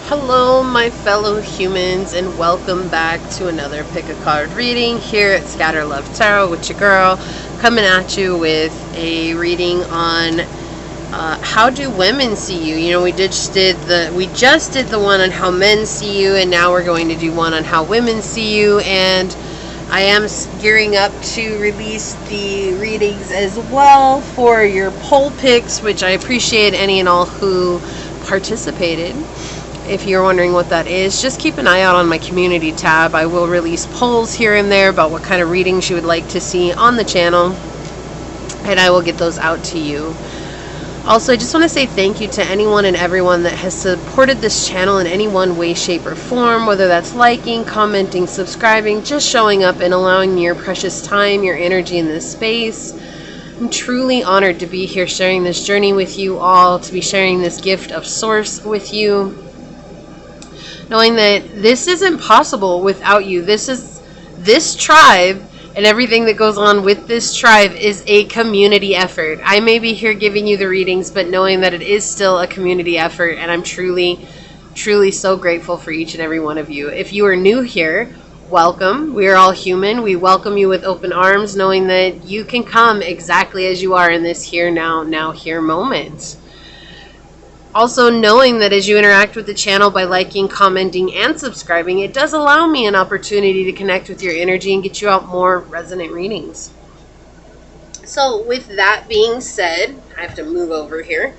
Hello, my fellow humans, and welcome back to another Pick a Card reading here at scatterlovetarot with your girl, coming at you with a reading on how do women see you. You know, we just did the one on how men see you, and now we're going to do one on how women see you. And I am gearing up to release the readings as well for your poll picks, which I appreciate any and all who participated. If you're wondering what that is, just keep an eye out on my community tab. I will release polls here and there about what kind of readings you would like to see on the channel, and I will get those out to you. Also, I just want to say thank you to anyone and everyone that has supported this channel in any one way, shape, or form, whether that's liking, commenting, subscribing, just showing up and allowing your precious time, your energy in this space. I'm truly honored to be here sharing this journey with you all, to be sharing this gift of source with you, knowing that this isn't possible without you. This tribe and everything that goes on with this tribe is a community effort. I may be here giving you the readings, but knowing that it is still a community effort, and I'm truly, truly so grateful for each and every one of you. If you are new here, welcome. We are all human. We welcome you with open arms, knowing that you can come exactly as you are in this here, now, here moment. Also, knowing that as you interact with the channel by liking, commenting, and subscribing, it does allow me an opportunity to connect with your energy and get you out more resonant readings. So with that being said, I have to move over here.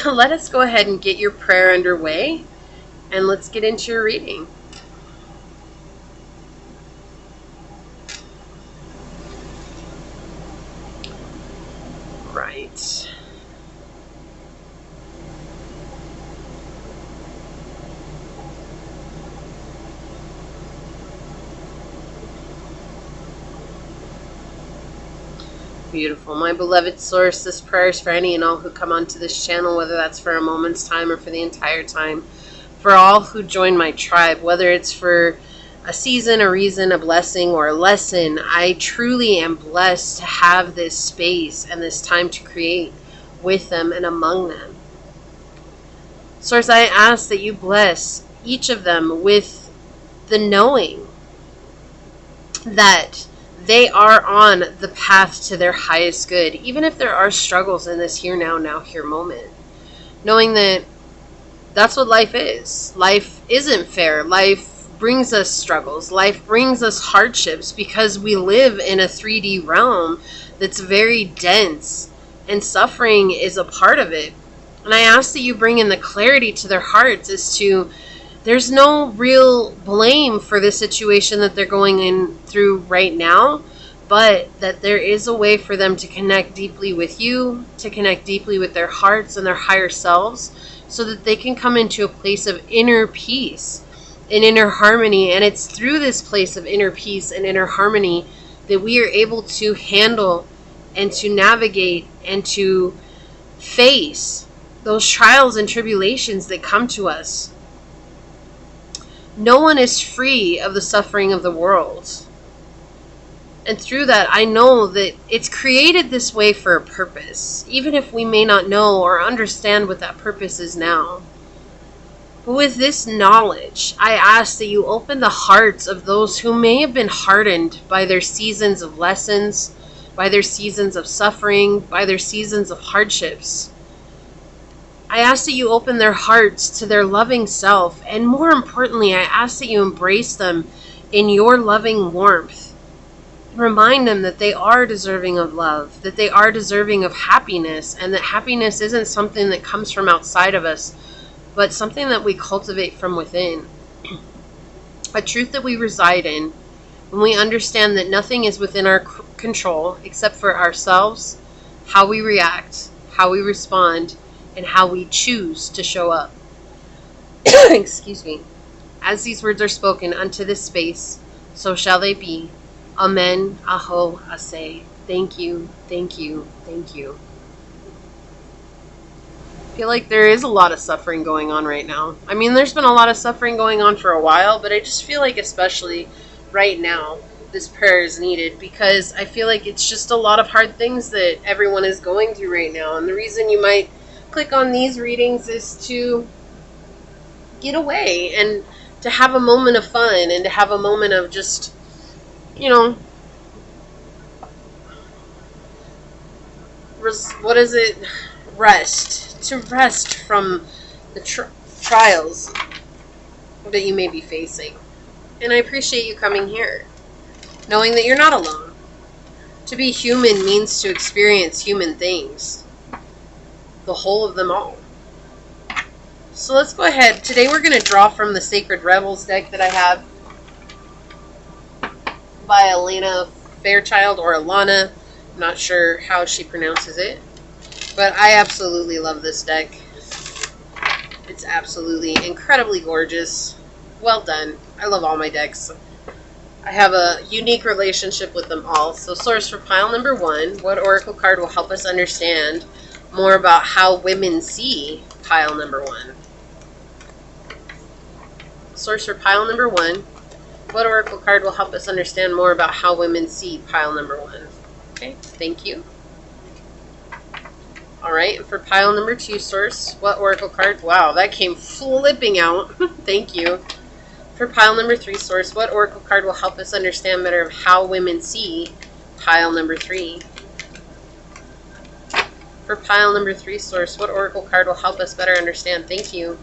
Let us go ahead and get your prayer underway, and let's get into your reading. Right. Beautiful. My beloved source, this prayer is for any and all who come onto this channel, whether that's for a moment's time or for the entire time. For all who join my tribe, whether it's for a season, a reason, a blessing, or a lesson, I truly am blessed to have this space and this time to create with them and among them. Source, I ask that you bless each of them with the knowing that they are on the path to their highest good, even if there are struggles in this here, now, here moment. Knowing that that's what life is. Life isn't fair. Life brings us struggles. Life brings us hardships because we live in a 3D realm that's very dense, and suffering is a part of it. And I ask that you bring in the clarity to their hearts as to there's no real blame for the situation that they're going through right now, but that there is a way for them to connect deeply with you, to connect deeply with their hearts and their higher selves, so that they can come into a place of inner peace and inner harmony. And it's through this place of inner peace and inner harmony that we are able to handle and to navigate and to face those trials and tribulations that come to us. No one is free of the suffering of the world. And through that, I know that it's created this way for a purpose, even if we may not know or understand what that purpose is now. But with this knowledge, I ask that you open the hearts of those who may have been hardened by their seasons of lessons, by their seasons of suffering, by their seasons of hardships. I ask that you open their hearts to their loving self, and more importantly, I ask that you embrace them in your loving warmth. Remind them that they are deserving of love, that they are deserving of happiness, and that happiness isn't something that comes from outside of us, but something that we cultivate from within. A truth that we reside in when we understand that nothing is within our control except for ourselves, how we react, how we respond, and how we choose to show up. Excuse me. As these words are spoken unto this space, so shall they be. Amen, aho, ase. Thank you, thank you, thank you. I feel like there is a lot of suffering going on right now. I mean, there's been a lot of suffering going on for a while, but I just feel like especially right now, this prayer is needed, because I feel like it's just a lot of hard things that everyone is going through right now. And the reason you might click on these readings is to get away and to have a moment of fun and to have a moment of just, you know, what is it? Rest. To rest from the trials that you may be facing. And I appreciate you coming here, knowing that you're not alone. To be human means to experience human things. The whole of them all. So let's go ahead. Today we're going to draw from the Sacred Rebels deck that I have by Elena Fairchild, or Alana. I'm not sure how she pronounces it. But I absolutely love this deck. It's absolutely incredibly gorgeous. Well done. I love all my decks. I have a unique relationship with them all. So source for pile number 1. What oracle card will help us understand more about how women see pile number 1? Source for pile number 1. What oracle card will help us understand more about how women see pile number 1? Okay, thank you. Alright, for pile number 2, source, what oracle card? Wow, that came flipping out. Thank you. For pile number 3, source, what oracle card will help us understand better of how women see pile number 3? For pile number 3, source, what oracle card will help us better understand? Thank you.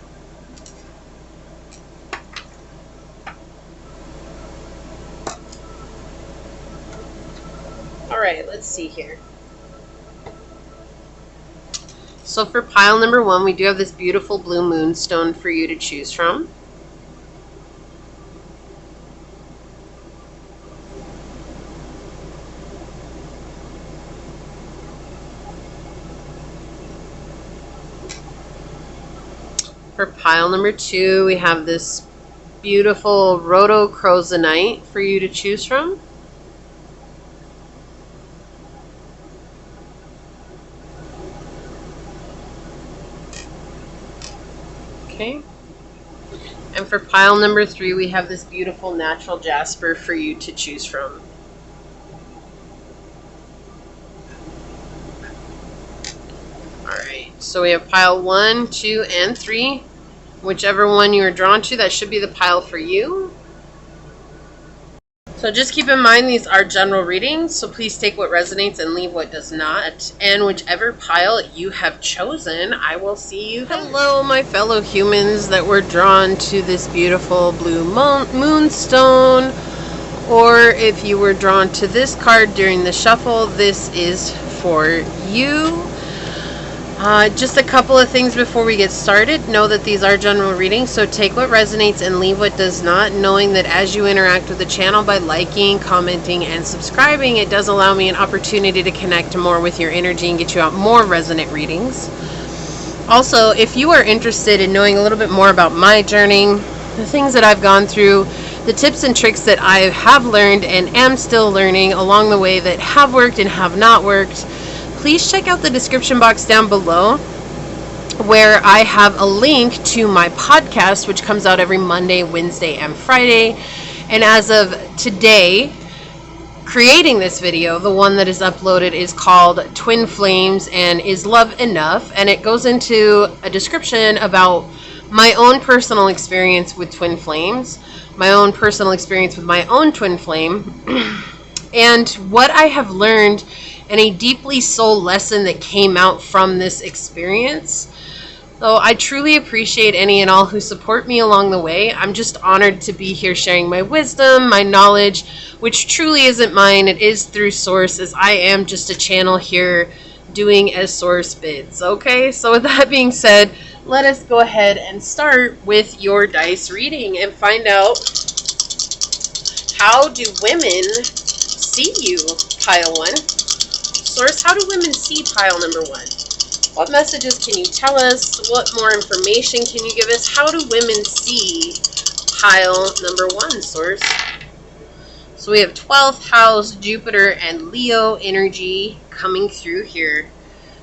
Alright, let's see here. So for pile number 1, we do have this beautiful blue moonstone for you to choose from. For pile number 2, we have this beautiful rhodochrosonite for you to choose from. Okay. And for pile number 3, we have this beautiful natural jasper for you to choose from. Alright, so we have pile 1, 2, and 3. Whichever one you are drawn to, that should be the pile for you. So just keep in mind these are general readings, so please take what resonates and leave what does not. And whichever pile you have chosen, I will see you then. Hello, my fellow humans that were drawn to this beautiful blue moonstone. Or if you were drawn to this card during the shuffle, this is for you. Just a couple of things before we get started. Know that these are general readings, so take what resonates and leave what does not, knowing that as you interact with the channel by liking, commenting, and subscribing, it does allow me an opportunity to connect more with your energy and get you out more resonant readings. Also, if you are interested in knowing a little bit more about my journey, the things that I've gone through, the tips and tricks that I have learned and am still learning along the way that have worked and have not worked, please check out the description box down below where I have a link to my podcast, which comes out every Monday, Wednesday, and Friday. And as of today, creating this video, the one that is uploaded is called Twin Flames and Is Love Enough? And it goes into a description about my own personal experience with twin flames, my own personal experience with my own twin flame, and what I have learned and a deeply soul lesson that came out from this experience. So I truly appreciate any and all who support me along the way. I'm just honored to be here sharing my wisdom, my knowledge, which truly isn't mine. It is through Source, as I am just a channel here doing as Source bids. Okay, so with that being said, let us go ahead and start with your dice reading and find out, how do women see you, pile 1? Source, how do women see pile number 1? What messages can you tell us? What more information can you give us? How do women see pile number 1, Source? So we have 12th house, Jupiter, and Leo energy coming through here.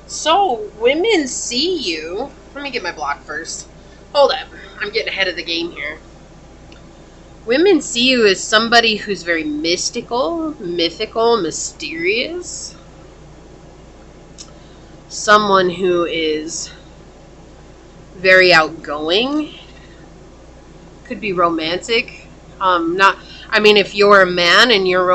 So women see you. Let me get my block first. Hold up. I'm getting ahead of the game here. Women see you as somebody who's very mystical, mythical, mysterious. Someone who is very outgoing, could be romantic. Not, I mean, if you're a man and you're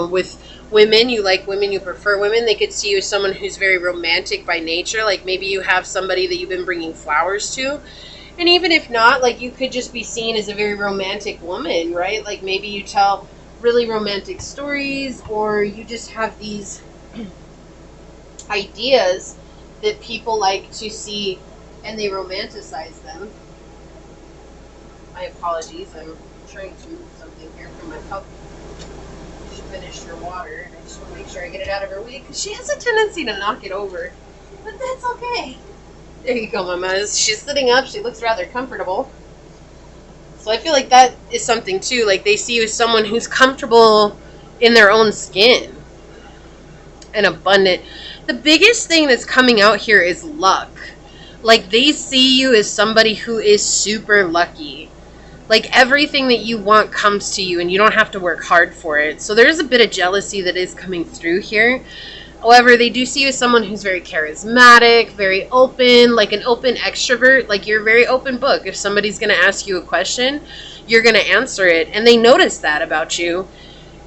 with women, you like women, you prefer women, they could see you as someone who's very romantic by nature. Like maybe you have somebody that you've been bringing flowers to. And even if not, like you could just be seen as a very romantic woman, right? Like maybe you tell really romantic stories, or you just have these ideas that people like to see and they romanticize them. My apologies, I'm trying to move something here from my pup. She finished her water, and I just want to make sure I get it out of her way because she has a tendency to knock it over. But that's okay. There you go, Mama. She's sitting up. She looks rather comfortable. So I feel like that is something too. Like they see you as someone who's comfortable in their own skin and abundant. The biggest thing that's coming out here is luck. Like they see you as somebody who is super lucky. Like everything that you want comes to you and you don't have to work hard for it. So there's a bit of jealousy that is coming through here. However, they do see you as someone who's very charismatic, very open, like an open extrovert. Like you're a very open book. If somebody's going to ask you a question, you're going to answer it. And they notice that about you.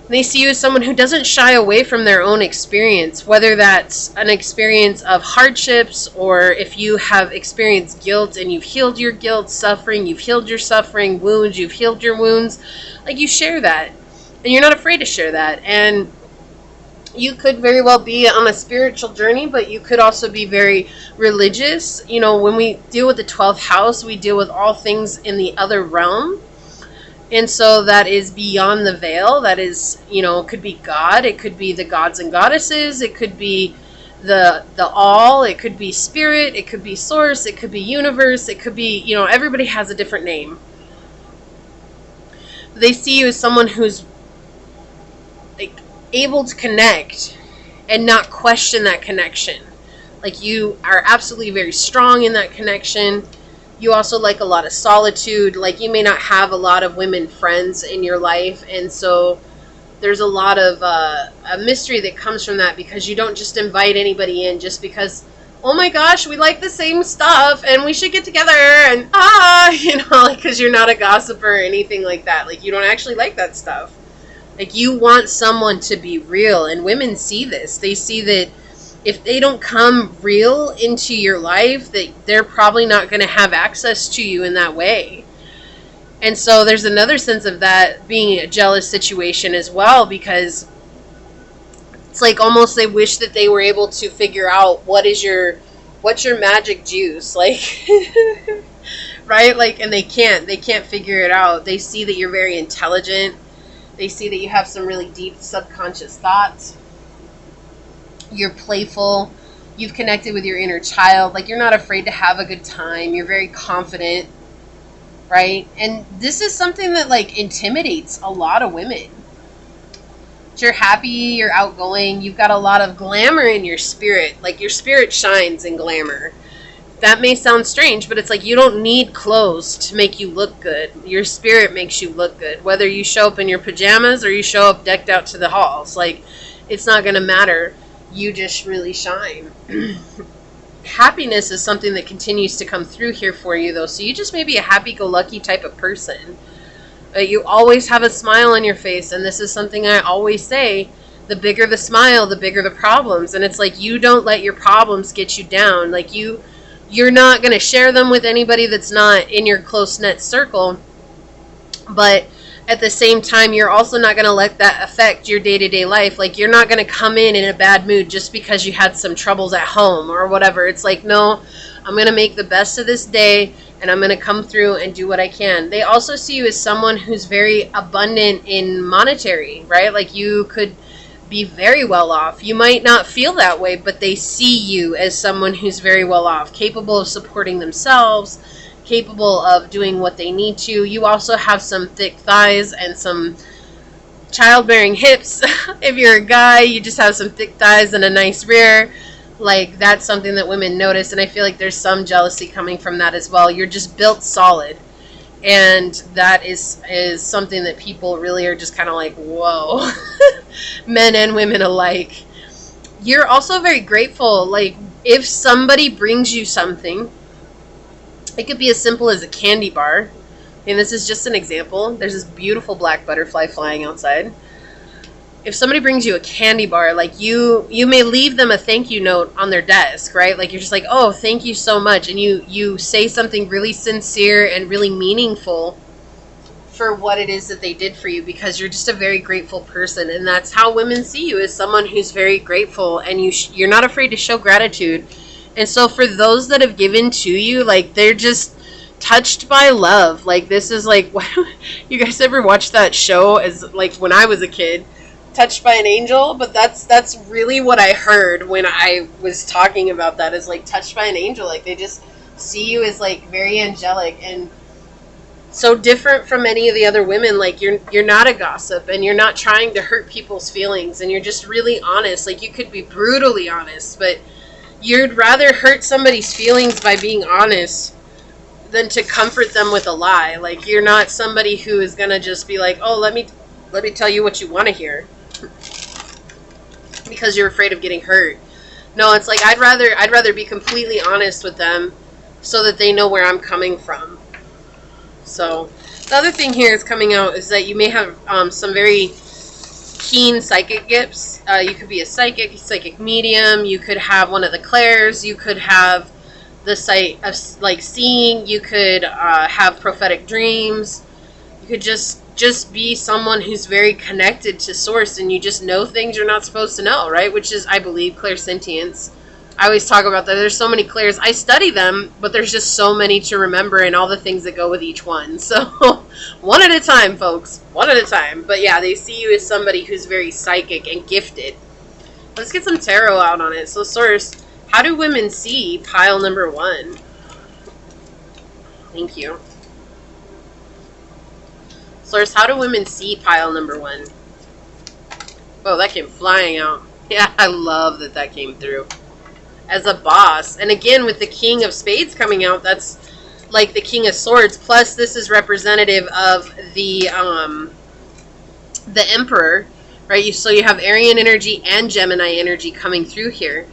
They see you as someone who doesn't shy away from their own experience, whether that's an experience of hardships or if you have experienced guilt and you've healed your guilt, suffering, you've healed your suffering, wounds, you've healed your wounds. Like you share that. And you're not afraid to share that. And you could very well be on a spiritual journey, but you could also be very religious. You know, when we deal with the 12th house, we deal with all things in the other realm. And so that is beyond the veil. That is, you know, it could be God. It could be the gods and goddesses. It could be the all. It could be spirit. It could be source. It could be universe. It could be, you know, everybody has a different name. They see you as someone who's like able to connect and not question that connection. Like you are absolutely very strong in that connection. You also like a lot of solitude. Like you may not have a lot of women friends in your life, and so there's a lot of a mystery that comes from that, because you don't just invite anybody in just because, oh my gosh, we like the same stuff and we should get together and you know, like, because you're not a gossiper or anything like that. Like you don't actually like that stuff. Like you want someone to be real, and women see this. They see that if they don't come real into your life, that they're probably not going to have access to you in that way. And so there's another sense of that being a jealous situation as well, because it's like almost they wish that they were able to figure out what's your magic juice, like, right? Like, and they can't figure it out. They see that you're very intelligent. They see that you have some really deep subconscious thoughts. You're playful. You've connected with your inner child. Like you're not afraid to have a good time. You're very confident, right? And this is something that like intimidates a lot of women. You're happy, you're outgoing, you've got a lot of glamour in your spirit. Like your spirit shines in glamour. That may sound strange, but it's like you don't need clothes to make you look good. Your spirit makes you look good. Whether you show up in your pajamas or you show up decked out to the halls, like it's not going to matter. You just really shine. Happiness is something that continues to come through here for you, though. So you just may be a happy-go-lucky type of person. You always have a smile on your face, and this is something I always say. The bigger the smile, the bigger the problems. And it's like you don't let your problems get you down. Like you're not going to share them with anybody that's not in your close-knit circle. But at the same time, you're also not going to let that affect your day-to-day life. Like, you're not going to come in a bad mood just because you had some troubles at home or whatever. It's like, no, I'm going to make the best of this day, and I'm going to come through and do what I can. They also see you as someone who's very abundant in monetary, right? Like, you could be very well off. You might not feel that way, but they see you as someone who's very well off, capable of supporting themselves, capable of doing what they need to. You also have some thick thighs and some childbearing hips. If you're a guy, you just have some thick thighs and a nice rear. Like, that's something that women notice, and I feel like there's some jealousy coming from that as well. You're just built solid, and that is something that people really are just kind of like, whoa. Men and women alike. You're also very grateful. Like, if somebody brings you something, it could be as simple as a candy bar. And this is just an example. There's this beautiful black butterfly flying outside. If somebody brings you a candy bar, like you may leave them a thank you note on their desk, right? Like you're just like, oh, thank you so much. And you say something really sincere and really meaningful for what it is that they did for you, because you're just a very grateful person. And that's how women see you, as someone who's very grateful, and you're not afraid to show gratitude. And so for those that have given to you, like they're just touched by love. Like this is like, you guys ever watch that show as like when I was a kid, Touched by an Angel? But that's really what I heard when I was talking about that, is like touched by an angel. Like they just see you as like very angelic and so different from any of the other women. Like you're not a gossip, and you're not trying to hurt people's feelings, and you're just really honest. Like you could be brutally honest, but you'd rather hurt somebody's feelings by being honest than to comfort them with a lie. Like you're not somebody who is gonna just be like, oh, let me tell you what you want to hear, because you're afraid of getting hurt. No, it's like I'd rather be completely honest with them so that they know where I'm coming from. So the other thing here is coming out is that you may have some very keen psychic gifts. You could be a psychic medium. You could have one of the clairs. You could have the sight of like seeing. You could have prophetic dreams. You could just be someone who's very connected to source, and you just know things you're not supposed to know, right? Which is, I believe, clairsentience. I always talk about that. There's so many clairs. I study them, but there's just so many to remember and all the things that go with each one. So one at a time, folks. One at a time. But yeah, they see you as somebody who's very psychic and gifted. Let's get some tarot out on it. So source, how do women see pile number 1? Thank you. Source, how do women see pile number 1? Oh, that came flying out. Yeah, I love that came through. As a boss. And again, with the King of Spades coming out, that's like the King of Swords. Plus, this is representative of the Emperor, right? So you have Aryan energy and Gemini energy coming through here.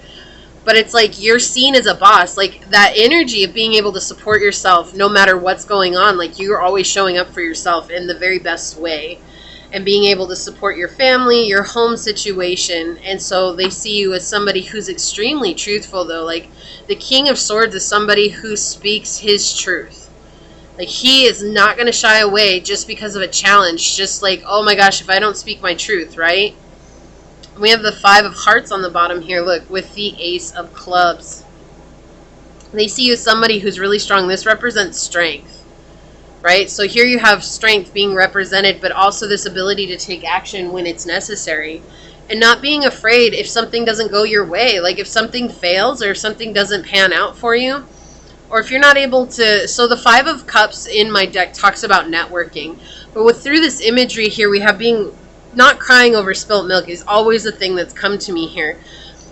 But it's like you're seen as a boss. Like that energy of being able to support yourself no matter what's going on. Like you're always showing up for yourself in the very best way. And being able to support your family, your home situation. And so they see you as somebody who's extremely truthful, though. Like the King of Swords is somebody who speaks his truth. Like he is not going to shy away just because of a challenge. Just like, oh my gosh, if I don't speak my truth, right? We have the 5 of Hearts on the bottom here, look, with the Ace of Clubs. They see you as somebody who's really strong. This represents strength. Right? So here you have strength being represented, but also this ability to take action when it's necessary. And not being afraid if something doesn't go your way. Like if something fails or if something doesn't pan out for you. Or if you're not able to... So the 5 of Cups in my deck talks about networking. But through this imagery here, we have being... Not crying over spilt milk is always a thing that's come to me here.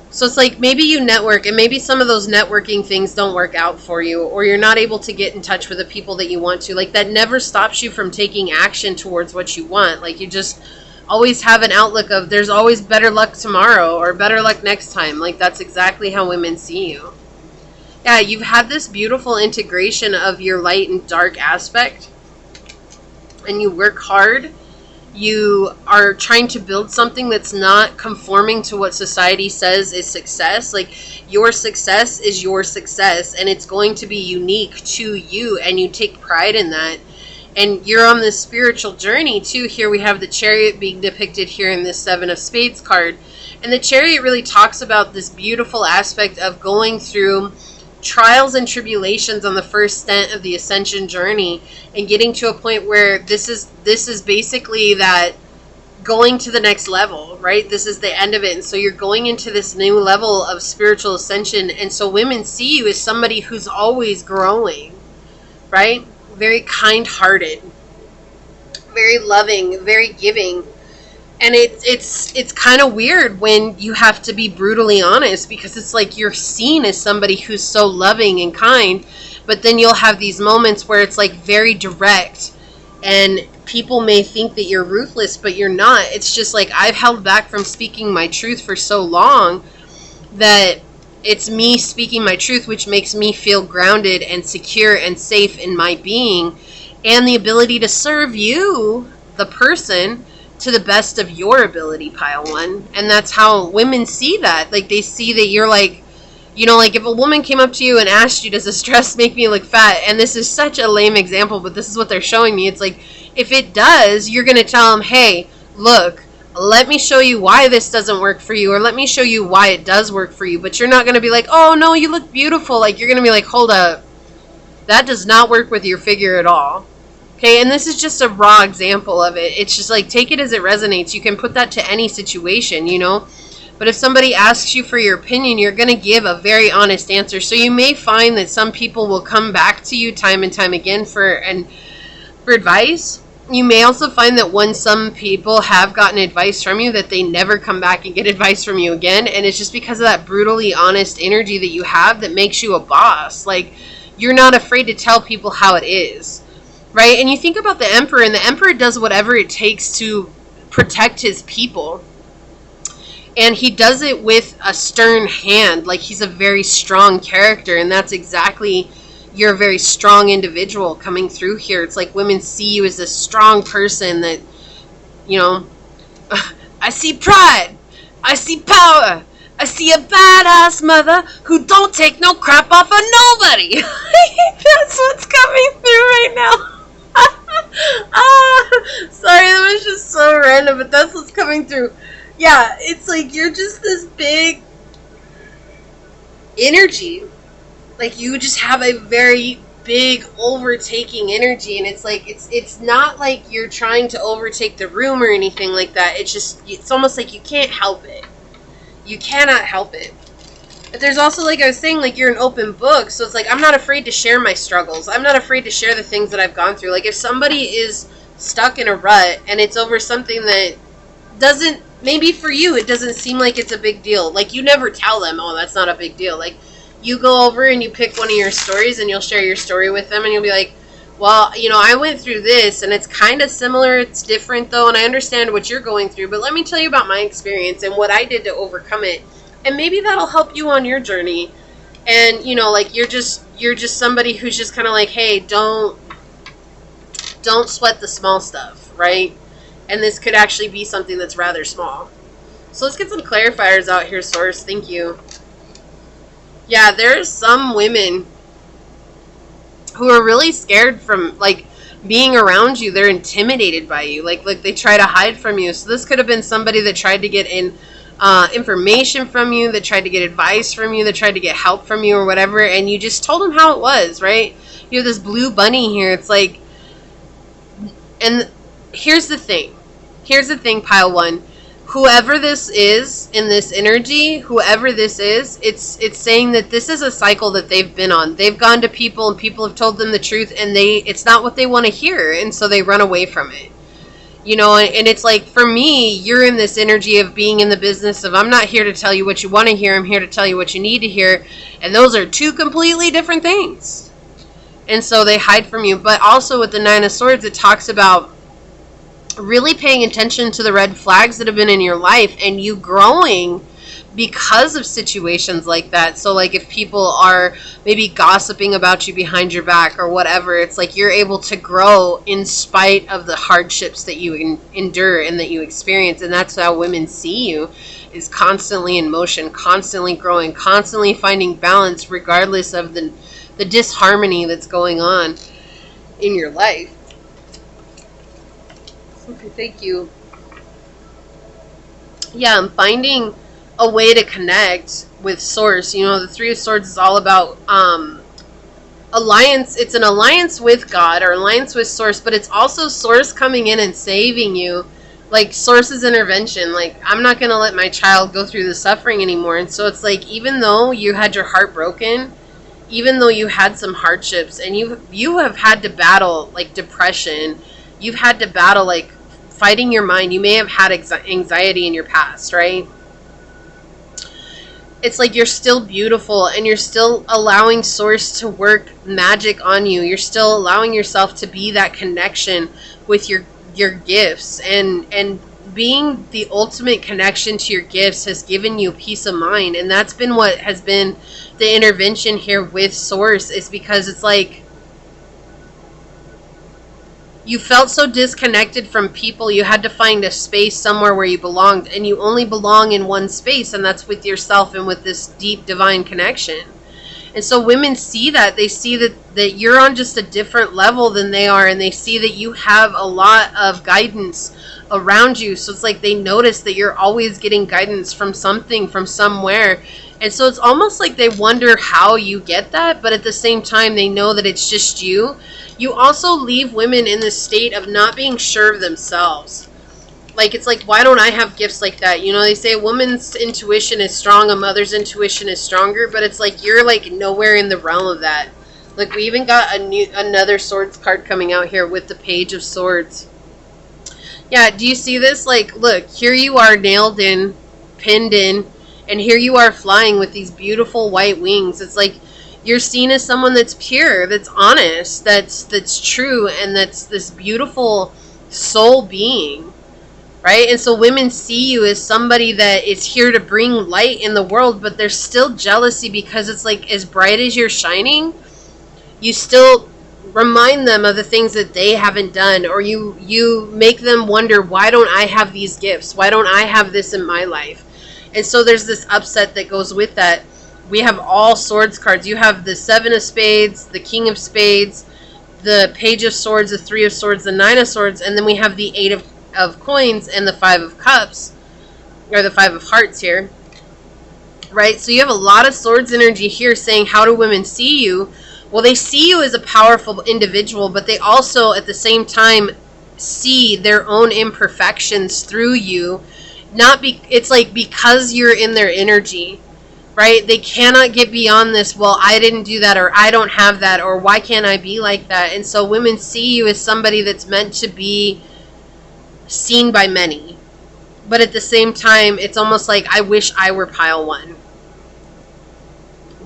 So it's like maybe you network and maybe some of those networking things don't work out for you, or you're not able to get in touch with the people that you want to. Like that never stops you from taking action towards what you want. Like you just always have an outlook of there's always better luck tomorrow or better luck next time. Like that's exactly how women see you. Yeah, you've had this beautiful integration of your light and dark aspect, and you work hard. You are trying to build something that's not conforming to what society says is success. Like your success is your success, and it's going to be unique to you, and you take pride in that. And you're on this spiritual journey too. Here we have the Chariot being depicted here in this 7 of Spades card. And the Chariot really talks about this beautiful aspect of going through trials and tribulations on the first stent of the ascension journey, and getting to a point where this is basically that going to the next level, right? This is the end of it. And so you're going into this new level of spiritual ascension. And so women see you as somebody who's always growing, right? Very kind-hearted, very loving, very giving. And it's kind of weird when you have to be brutally honest, because it's like you're seen as somebody who's so loving and kind, but then you'll have these moments where it's like very direct, and people may think that you're ruthless, but you're not. It's just like I've held back from speaking my truth for so long that it's me speaking my truth which makes me feel grounded and secure and safe in my being. and the ability to serve you, the person, to the best of your ability, pile one. And that's how women see that. Like, they see that you're like, you know, like if a woman came up to you and asked you, does this dress make me look fat? And this is such a lame example, but this is what they're showing me. It's like, if it does, you're going to tell them, hey, look, let me show you why this doesn't work for you, or let me show you why it does work for you. But you're not going to be like, oh no, you look beautiful. Like, you're going to be like, hold up, that does not work with your figure at all. Okay, and this is just a raw example of it. It's just like, take it as it resonates. You can put that to any situation, you know. But if somebody asks you for your opinion, you're going to give a very honest answer. So you may find that some people will come back to you time and time again for advice. You may also find that when some people have gotten advice from you, that they never come back and get advice from you again. And it's just because of that brutally honest energy that you have that makes you a boss. Like, you're not afraid to tell people how it is. Right? And you think about the emperor, and the emperor does whatever it takes to protect his people. And he does it with a stern hand. Like, he's a very strong character, and that's exactly, you're a very strong individual coming through here. It's like women see you as a strong person that, you know, I see pride, I see power, I see a badass mother who don't take no crap off of nobody. That's what's coming through right now. Sorry, that was just so random, but that's what's coming through. Yeah, it's like you're just this big energy. Like, you just have a very big overtaking energy, and it's like it's not like you're trying to overtake the room or anything like that. It's almost like you can't help it. You cannot help it. But there's also, like I was saying, like, you're an open book, so it's like, I'm not afraid to share my struggles. I'm not afraid to share the things that I've gone through. Like, if somebody is stuck in a rut and it's over something that doesn't, maybe for you it doesn't seem like it's a big deal. Like, you never tell them, oh, that's not a big deal. Like, you go over and you pick one of your stories and you'll share your story with them, and you'll be like, well, you know, I went through this and it's kind of similar, it's different though, and I understand what you're going through, but let me tell you about my experience and what I did to overcome it. And maybe that'll help you on your journey. And, you know, like, you're just somebody who's just kind of like, hey, don't sweat the small stuff, right? And this could actually be something that's rather small. So let's get some clarifiers out here, Source. Thank you. Yeah, there's some women who are really scared from, like, being around you. They're intimidated by you. Like they try to hide from you. So this could have been somebody that tried to get information from you, that tried to get advice from you, that tried to get help from you or whatever, and you just told them how it was, right? You have this blue bunny here. It's like, and here's the thing, pile one. Whoever this is in this energy, whoever this is, it's saying that this is a cycle that they've been on. They've gone to people and people have told them the truth, and it's not what they want to hear, and so they run away from it. You know, and it's like, for me, you're in this energy of being in the business of, I'm not here to tell you what you want to hear, I'm here to tell you what you need to hear, and those are two completely different things. And so they hide from you. But also with the Nine of Swords, it talks about really paying attention to the red flags that have been in your life and you growing because of situations like that. So like, if people are maybe gossiping about you behind your back or whatever, it's like you're able to grow in spite of the hardships that you endure and that you experience. And that's how women see you, is constantly in motion, constantly growing, constantly finding balance regardless of the disharmony that's going on in your life. Okay, thank you. Yeah, I'm finding a way to connect with Source. You know, the Three of Swords is all about alliance. It's an alliance with God or alliance with Source, but it's also Source coming in and saving you. Like, Source's intervention. Like, I'm not going to let my child go through the suffering anymore. And so it's like, even though you had your heart broken, even though you had some hardships, and you have had to battle, like, depression, you've had to battle, like, fighting your mind. You may have had anxiety in your past, right? It's like you're still beautiful, and you're still allowing Source to work magic on you. You're still allowing yourself to be that connection with your gifts, and being the ultimate connection to your gifts has given you peace of mind. And that's been what has been the intervention here with Source, is because it's like, You felt so disconnected from people, you had to find a space somewhere where you belonged, and you only belong in one space, and that's with yourself and with this deep divine connection. And so women see that. They see that you're on just a different level than they are, and they see that you have a lot of guidance around you. So it's like they notice that you're always getting guidance from something, from somewhere. And so it's almost like they wonder how you get that, but at the same time, they know that it's just you. You also leave women in this state of not being sure of themselves. Like, it's like, why don't I have gifts like that? You know, they say a woman's intuition is strong, a mother's intuition is stronger, but it's like you're like nowhere in the realm of that. Like, we even got another swords card coming out here with the Page of Swords. Yeah, do you see this? Like, look, here you are nailed in, pinned in, and here you are flying with these beautiful white wings. It's like you're seen as someone that's pure, that's honest, that's true, and that's this beautiful soul being, right? And so women see you as somebody that is here to bring light in the world, but there's still jealousy because it's like as bright as you're shining, you still remind them of the things that they haven't done, or you make them wonder, why don't I have these gifts? Why don't I have this in my life? And so there's this upset that goes with that. We have all swords cards. You have the Seven of Spades, the King of Spades, the Page of Swords, the Three of Swords, the Nine of Swords, and then we have the Eight of Coins and the Five of Cups, or the Five of Hearts here, right? So you have a lot of swords energy here saying, how do women see you? Well, they see you as a powerful individual, but they also at the same time see their own imperfections through you. It's like because you're in their energy, right? They cannot get beyond this, well, I didn't do that, or I don't have that, or why can't I be like that? And so women see you as somebody that's meant to be seen by many. But at the same time, it's almost like, I wish I were pile one.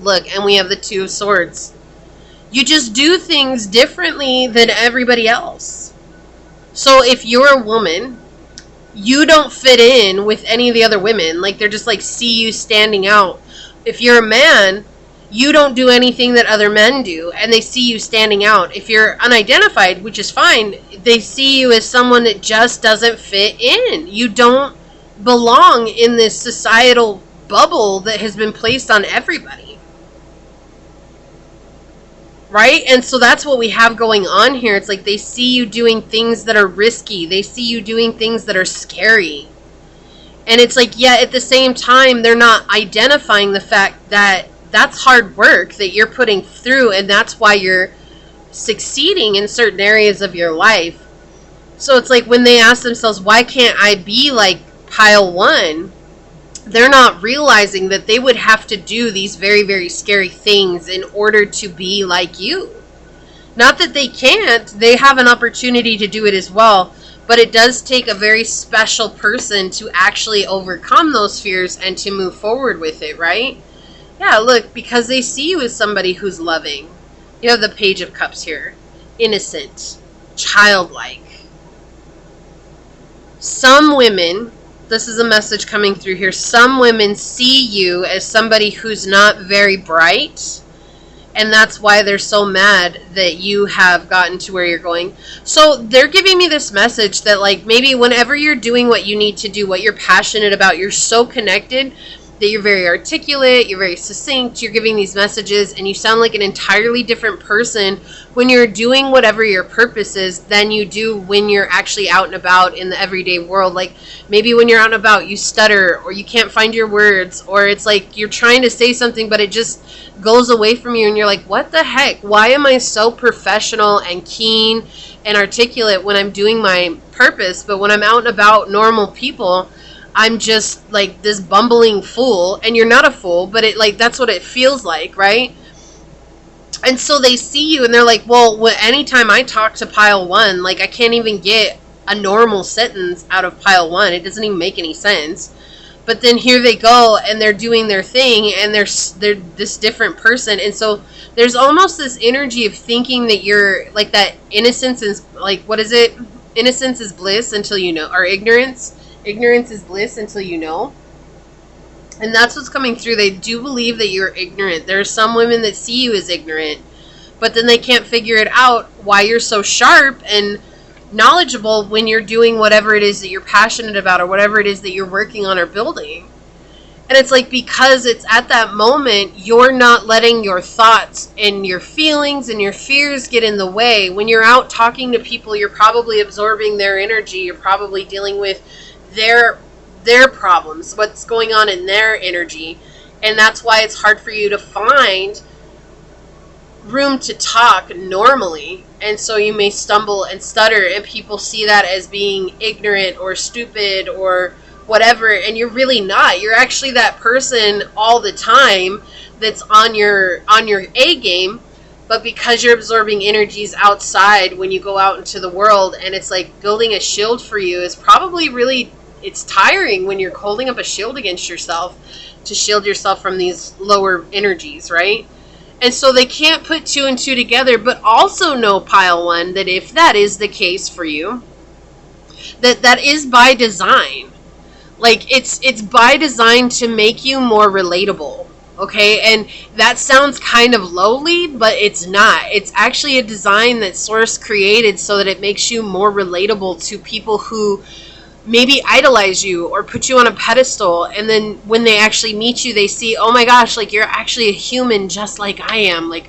Look, and we have the Two of Swords. You just do things differently than everybody else. So if you're a woman, you don't fit in with any of the other women. Like, they're just like, see you standing out. If you're a man, you don't do anything that other men do, and they see you standing out. If you're unidentified, which is fine, they see you as someone that just doesn't fit in. You don't belong in this societal bubble that has been placed on everybody. Right? And so that's what we have going on here. It's like they see you doing things that are risky. They see you doing things that are scary. And it's like, yeah, at the same time, they're not identifying the fact that that's hard work that you're putting through, and that's why you're succeeding in certain areas of your life. So it's like when they ask themselves, why can't I be like pile one? They're not realizing that they would have to do these very, very scary things in order to be like you. Not that they can't, they have an opportunity to do it as well. But it does take a very special person to actually overcome those fears and to move forward with it, right? Yeah, look, because they see you as somebody who's loving. You have the Page of Cups here. Innocent. Childlike. Some women, this is a message coming through here, some women see you as somebody who's not very bright. And that's why they're so mad that you have gotten to where you're going. So they're giving me this message that, like, maybe whenever you're doing what you need to do, what you're passionate about, you're so connected that you're very articulate, you're very succinct, you're giving these messages, and you sound like an entirely different person when you're doing whatever your purpose is than you do when you're actually out and about in the everyday world. Like, maybe when you're out and about, you stutter, or you can't find your words, or it's like you're trying to say something, but it just goes away from you, and you're like, what the heck? Why am I so professional and keen and articulate when I'm doing my purpose, but when I'm out and about normal people, I'm just like this bumbling fool? And you're not a fool, but it, like, that's what it feels like, right? And so they see you and they're like, well, anytime I talk to pile one, like, I can't even get a normal sentence out of pile one. It doesn't even make any sense. But then here they go and they're doing their thing, and they're this different person. And so there's almost this energy of thinking that you're like, that innocence is like, what is it? Innocence is bliss until you know, or ignorance is bliss until you know. And that's what's coming through. They do believe that you're ignorant. There are some women that see you as ignorant, but then they can't figure it out why you're so sharp and knowledgeable when you're doing whatever it is that you're passionate about or whatever it is that you're working on or building. And it's like, because it's at that moment, you're not letting your thoughts and your feelings and your fears get in the way. When you're out talking to people, you're probably absorbing their energy. You're probably dealing with their problems, what's going on in their energy. And that's why it's hard for you to find room to talk normally. And so you may stumble and stutter, and people see that as being ignorant or stupid or whatever, and you're really not. You're actually that person all the time that's on your A game, but because you're absorbing energies outside when you go out into the world, and it's like building a shield for you is probably really, it's tiring when you're holding up a shield against yourself to shield yourself from these lower energies, right? And so they can't put two and two together, but also know, pile one, that if that is the case for you, that is by design. Like, it's by design to make you more relatable, okay? And that sounds kind of lowly, but it's not. It's actually a design that Source created so that it makes you more relatable to people who maybe idolize you or put you on a pedestal. And then when they actually meet you, they see, oh my gosh, like, you're actually a human just like I am. Like,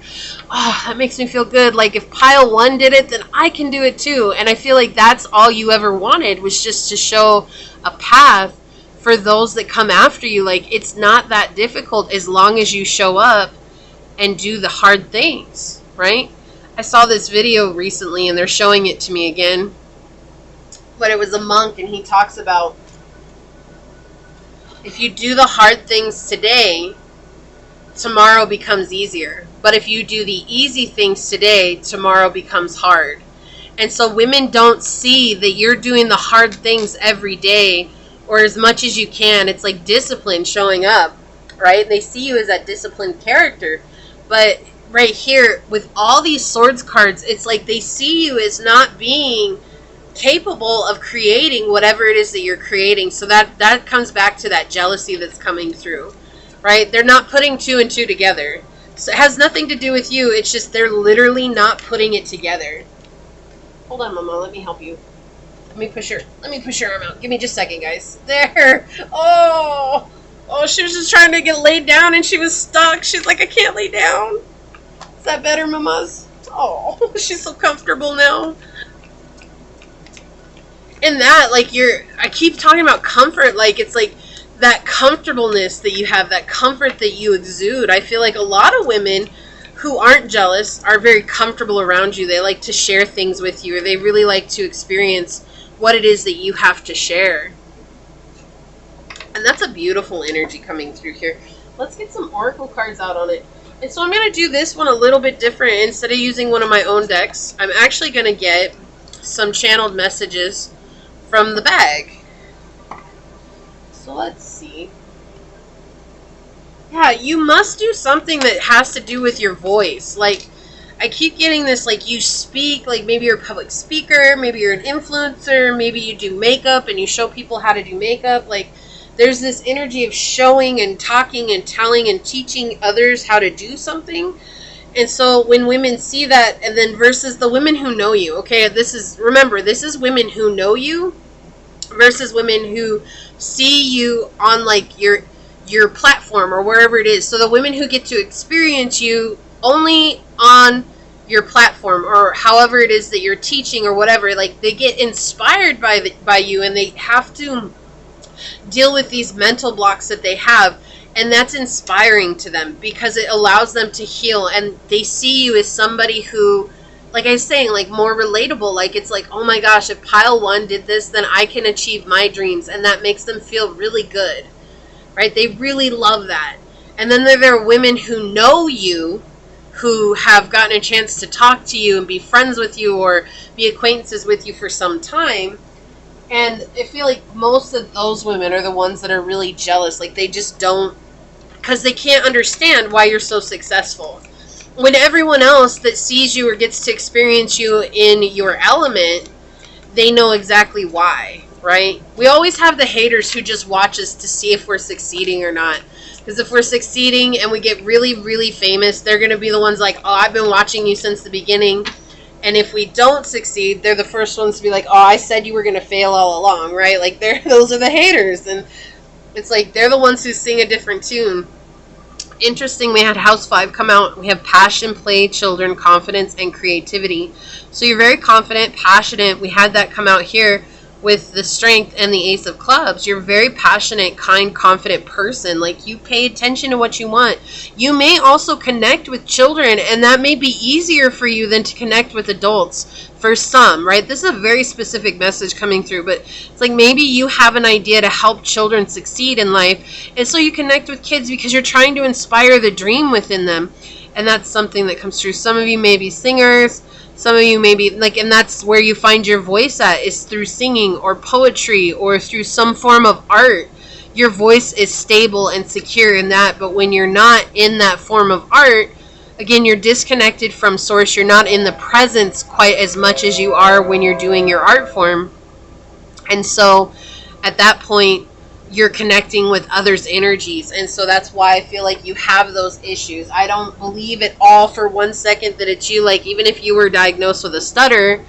oh, that makes me feel good. Like, if pile one did it, then I can do it too. And I feel like that's all you ever wanted, was just to show a path for those that come after you. Like, it's not that difficult as long as you show up and do the hard things, right? I saw this video recently and they're showing it to me again, but it was a monk, and he talks about, if you do the hard things today, tomorrow becomes easier. But if you do the easy things today, tomorrow becomes hard. And so women don't see that you're doing the hard things every day, or as much as you can. It's like discipline showing up, right? They see you as that disciplined character. But right here, with all these swords cards, it's like they see you as not being capable of creating whatever it is that you're creating. So that comes back to that jealousy that's coming through, right? They're not putting two and two together. So it has nothing to do with you. It's just they're literally not putting it together. Hold on, Mama. Let me help you. Let me push her arm out. Give me just a second, guys. There. Oh, she was just trying to get laid down and she was stuck. She's like, I can't lay down. Is that better, Mamas? Oh, she's so comfortable now. And that, like, I keep talking about comfort. Like, it's like that comfortableness that you have, that comfort that you exude. I feel like a lot of women who aren't jealous are very comfortable around you. They like to share things with you, or they really like to experience what it is that you have to share. And that's a beautiful energy coming through here. Let's get some oracle cards out on it. And so I'm going to do this one a little bit different. Instead of using one of my own decks, I'm actually going to get some channeled messages from the bag. So let's see. Yeah, you must do something that has to do with your voice. Like, I keep getting this, like, you speak, like maybe you're a public speaker, maybe you're an influencer, maybe you do makeup and you show people how to do makeup. Like, there's this energy of showing and talking and telling and teaching others how to do something. And so when women see that, and then versus the women who know you, okay, remember, this is women who know you versus women who see you on, like, your platform or wherever it is. So the women who get to experience you only on your platform or however it is that you're teaching or whatever, like, they get inspired by you, and they have to deal with these mental blocks that they have. And that's inspiring to them because it allows them to heal, and they see you as somebody who, like I was saying, like, more relatable. Like, it's like, oh my gosh, if pile one did this, then I can achieve my dreams. And that makes them feel really good, right? They really love that. And then there are women who know you, who have gotten a chance to talk to you and be friends with you or be acquaintances with you for some time. And I feel like most of those women are the ones that are really jealous. Like, they just don't, because they can't understand why you're so successful. When everyone else that sees you or gets to experience you in your element, they know exactly why, right? We always have the haters who just watch us to see if we're succeeding or not. Because if we're succeeding and we get really, really famous, they're going to be the ones like, oh, I've been watching you since the beginning. And if we don't succeed, they're the first ones to be like, oh, I said you were going to fail all along, right? Like, those are the haters. And it's like they're the ones who sing a different tune. Interesting, we had House 5 come out. We have passion, play, children, confidence, and creativity. So you're very confident, passionate. We had that come out here with the Strength and the Ace of Clubs. You're a very passionate, kind, confident person. Like, you pay attention to what you want. You may also connect with children, and that may be easier for you than to connect with adults for some, right? This is a very specific message coming through, but it's like maybe you have an idea to help children succeed in life, and so you connect with kids because you're trying to inspire the dream within them, and that's something that comes through. Some of you may be singers. Some of you may be like, and that's where you find your voice at, is through singing or poetry or through some form of art. Your voice is stable and secure in that, but when you're not in that form of art, again, you're disconnected from source. You're not in the presence quite as much as you are when you're doing your art form. And so at that point, you're connecting with others' energies. And so that's why I feel like you have those issues. I don't believe at all for 1 second that it's you. Like, even if you were diagnosed with a stutter,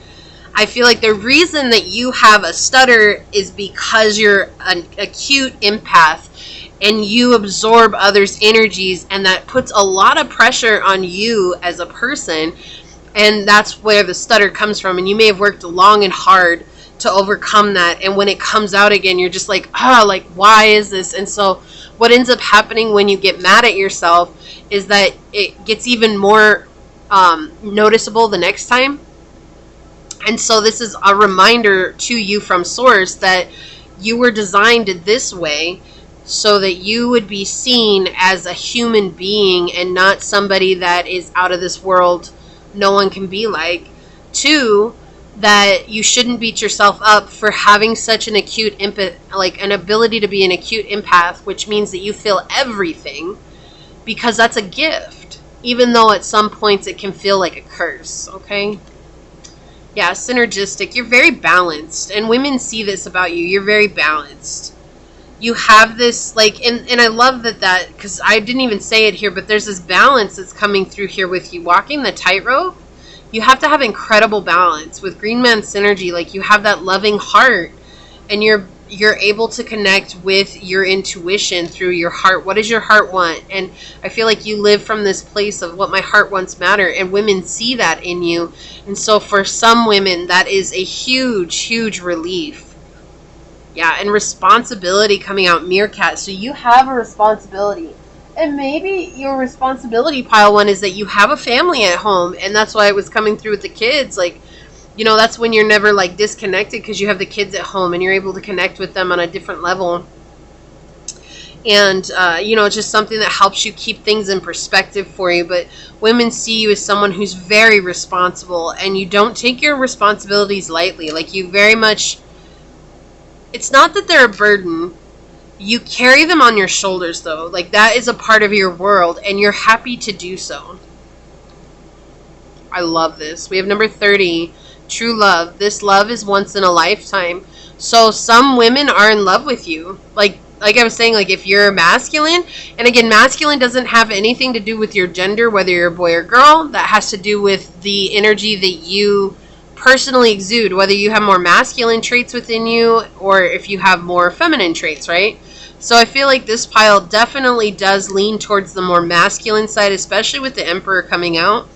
I feel like the reason that you have a stutter is because you're an acute empath and you absorb others' energies, and that puts a lot of pressure on you as a person. And that's where the stutter comes from. And you may have worked long and hard to overcome that, and when it comes out again, you're just like, like, why is this? And so what ends up happening when you get mad at yourself is that it gets even more noticeable the next time. And so this is a reminder to you from source that you were designed this way so that you would be seen as a human being and not somebody that is out of this world, no one can be like. 2, that you shouldn't beat yourself up for having such an acute empath, like an ability to be an acute empath, which means that you feel everything, because that's a gift, even though at some points it can feel like a curse. Okay, yeah, synergistic. You're very balanced, and women see this about you. You're very balanced. You have this, like, and I love that, because I didn't even say it here, but there's this balance that's coming through here with you walking the tightrope. You have to have incredible balance with Green Man Synergy. Like, you have that loving heart, and you're able to connect with your intuition through your heart. What does your heart want? And I feel like you live from this place of what my heart wants matter, and women see that in you. And so for some women, that is a huge, huge relief. Yeah, and responsibility coming out, Meerkat. So you have a responsibility. And maybe your responsibility, pile 1, is that you have a family at home, and that's why it was coming through with the kids. Like, you know, that's when you're never, like, disconnected, because you have the kids at home and you're able to connect with them on a different level. And, you know, it's just something that helps you keep things in perspective for you. But women see you as someone who's very responsible, and you don't take your responsibilities lightly. Like, you very much, it's not that they're a burden. You carry them on your shoulders, though. Like, that is a part of your world, and you're happy to do so. I love this. We have number 30, true love. This love is once in a lifetime. So some women are in love with you. Like I was saying, like, if you're masculine, and again, masculine doesn't have anything to do with your gender, whether you're a boy or girl. That has to do with the energy that you personally exude, whether you have more masculine traits within you or if you have more feminine traits, right? So I feel like this pile definitely does lean towards the more masculine side, especially with the Emperor coming out.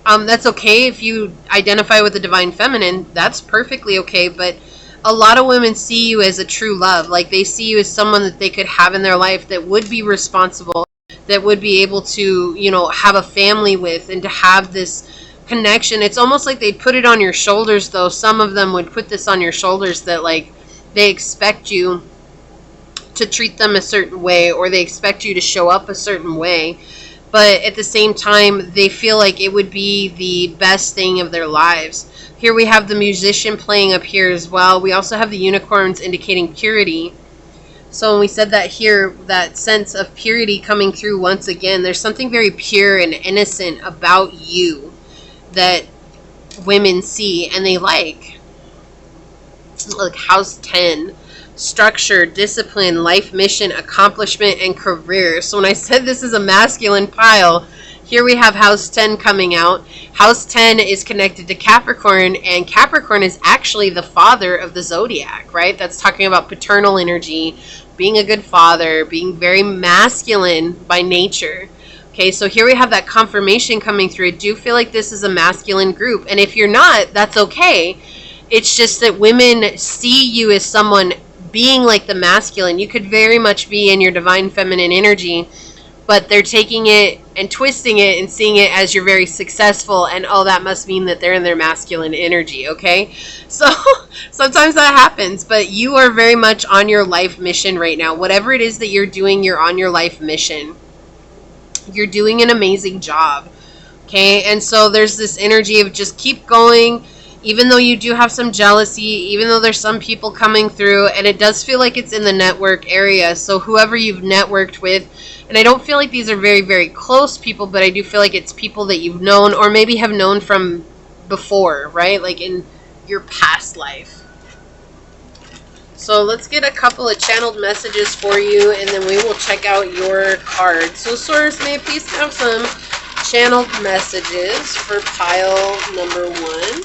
That's okay if you identify with the Divine Feminine. That's perfectly okay, but a lot of women see you as a true love. Like, they see you as someone that they could have in their life that would be responsible, that would be able to, you know, have a family with, and to have this connection. It's almost like they'd put it on your shoulders, though. Some of them would put this on your shoulders, that, like, they expect you to treat them a certain way, or they expect you to show up a certain way, but at the same time they feel like it would be the best thing of their lives. Here we have the Musician playing up here as well. We also have the unicorns indicating purity. So when we said that here, that sense of purity coming through once again, there's something very pure and innocent about you that women see and they like. Look, house 10. Structure, discipline, life mission, accomplishment, and career. So when I said this is a masculine pile, Here we have House 10 coming out. House 10 is connected to Capricorn, and Capricorn is actually the father of the zodiac, right? That's talking about paternal energy, being a good father, being very masculine by nature. Okay, so here we have that confirmation coming through. I do feel like this is a masculine group. And if you're not, that's okay. It's just that women see you as someone being like the masculine. You could very much be in your divine feminine energy, but they're taking it and twisting it and seeing it as you're very successful. And, oh, that must mean that they're in their masculine energy, okay? So sometimes that happens, but you are very much on your life mission right now. Whatever it is that you're doing, you're on your life mission. You're doing an amazing job, okay? And so there's this energy of just keep going, even though you do have some jealousy, even though there's some people coming through, and it does feel like it's in the network area. So whoever you've networked with, and I don't feel like these are very, very close people, but I do feel like it's people that you've known or maybe have known from before, right? Like in your past life. So let's get a couple of channeled messages for you, and then we will check out your card. So Source, may I please have some channeled messages for pile number 1.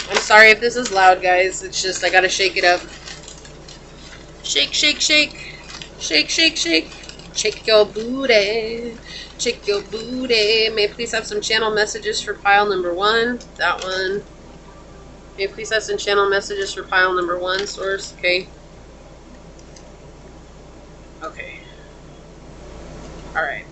I'm sorry if this is loud, guys. It's just I gotta shake it up. Shake, shake, shake. Shake, shake, shake. Shake your booty. Shake your booty. May I please have some channel messages for pile number 1? That one. May I please have some channel messages for pile number 1, Source? Okay. Okay. Alright.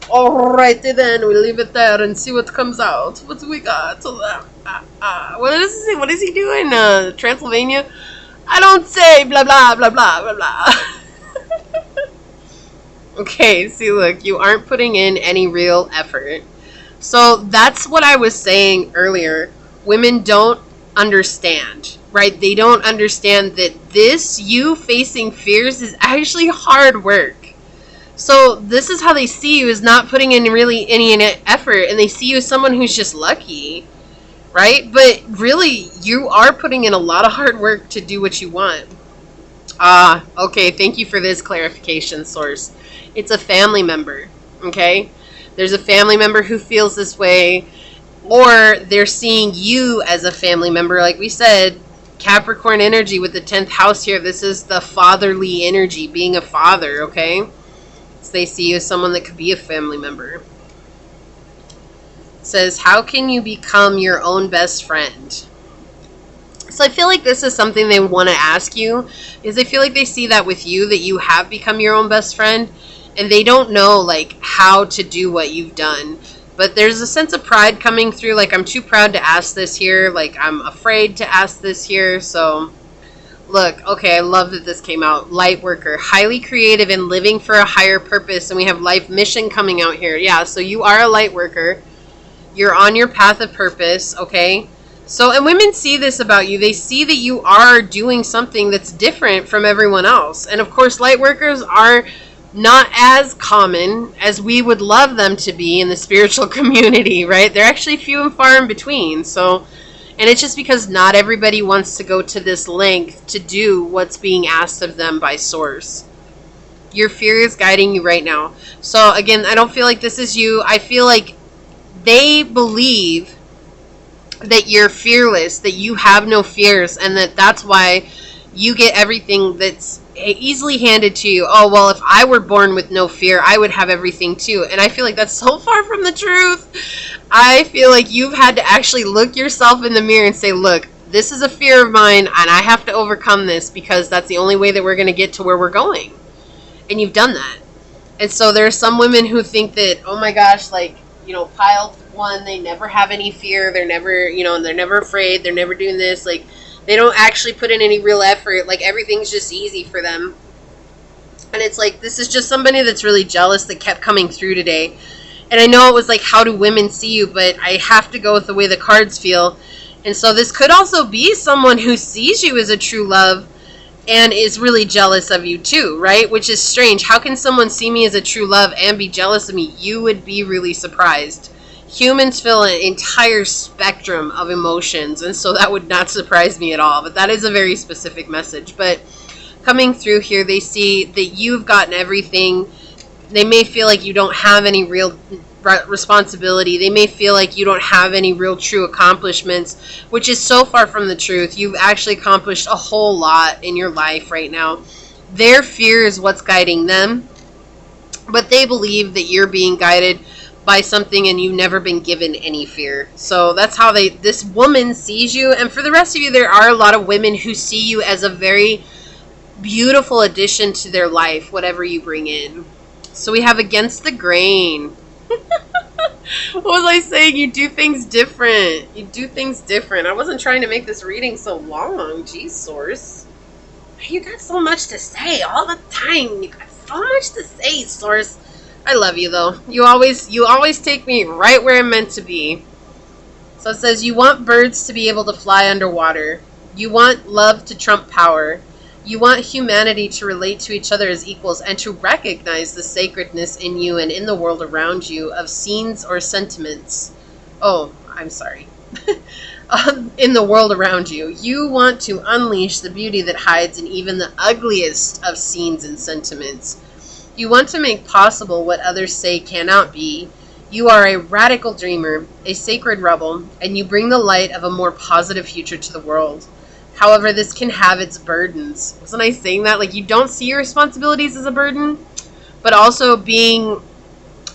Alrighty then, we leave it there and see what comes out. What do we got? What is he doing? Transylvania? I don't say blah blah blah blah blah blah. Okay, see, look, you aren't putting in any real effort. So that's what I was saying earlier. Women don't understand, right? They don't understand that this, you facing fears, is actually hard work. So this is how they see you, is not putting in really any effort, and they see you as someone who's just lucky, right? But really, you are putting in a lot of hard work to do what you want. Okay, thank you for this clarification, Source. It's a family member, okay? There's a family member who feels this way, or they're seeing you as a family member. Like we said, Capricorn energy with the 10th house here. This is the fatherly energy, being a father, okay? So they see you as someone that could be a family member. It says, how can you become your own best friend? So I feel like this is something they want to ask you, is I feel like they see that with you, that you have become your own best friend, and they don't know like how to do what you've done. But there's a sense of pride coming through, like I'm too proud to ask this here, like I'm afraid to ask this here. So look, okay, I love that this came out. Light worker, highly creative and living for a higher purpose. And we have life mission coming out here. Yeah, so you are a light worker. You're on your path of purpose, okay? So, and women see this about you. They see that you are doing something that's different from everyone else. And of course, light workers are not as common as we would love them to be in the spiritual community, right? They're actually few and far in between. So, and it's just because not everybody wants to go to this length to do what's being asked of them by Source. Your fear is guiding you right now. So again, I don't feel like this is you. I feel like they believe that you're fearless, that you have no fears, and that's why you get everything that's easily handed to you. Oh, well, if I were born with no fear, I would have everything too. And I feel like that's so far from the truth. I feel like you've had to actually look yourself in the mirror and say, look, this is a fear of mine, and I have to overcome this because that's the only way that we're going to get to where we're going. And you've done that. And so there are some women who think that, oh my gosh, like, you know, pile 1, they never have any fear. They're never, you know, and they're never afraid. They're never doing this. Like, they don't actually put in any real effort. Like, everything's just easy for them. And it's like, this is just somebody that's really jealous that kept coming through today. And I know it was like, how do women see you? But I have to go with the way the cards feel. And so this could also be someone who sees you as a true love and is really jealous of you too, right? Which is strange. How can someone see me as a true love and be jealous of me? You would be really surprised. Humans feel an entire spectrum of emotions, and so that would not surprise me at all. But that is a very specific message. But coming through here, they see that you've gotten everything They may feel like you don't have any real responsibility. They may feel like you don't have any real true accomplishments, which is so far from the truth. You've actually accomplished a whole lot in your life right now. Their fear is what's guiding them, but they believe that you're being guided by something and you've never been given any fear. So that's how this woman sees you. And for the rest of you, there are a lot of women who see you as a very beautiful addition to their life, whatever you bring in. So we have against the grain. What was I saying? You do things different. You do things different. I wasn't trying to make this reading so long. Jeez, Source. You got so much to say all the time. You got so much to say, Source. I love you, though. You always take me right where I'm meant to be. So it says, you want birds to be able to fly underwater. You want love to trump power. You want humanity to relate to each other as equals and to recognize the sacredness in you and in the world around you of scenes or sentiments. Oh, I'm sorry. In the world around you. You want to unleash the beauty that hides in even the ugliest of scenes and sentiments. You want to make possible what others say cannot be. You are a radical dreamer, a sacred rebel, and you bring the light of a more positive future to the world. However, this can have its burdens. Wasn't I saying that? Like, you don't see your responsibilities as a burden, but also being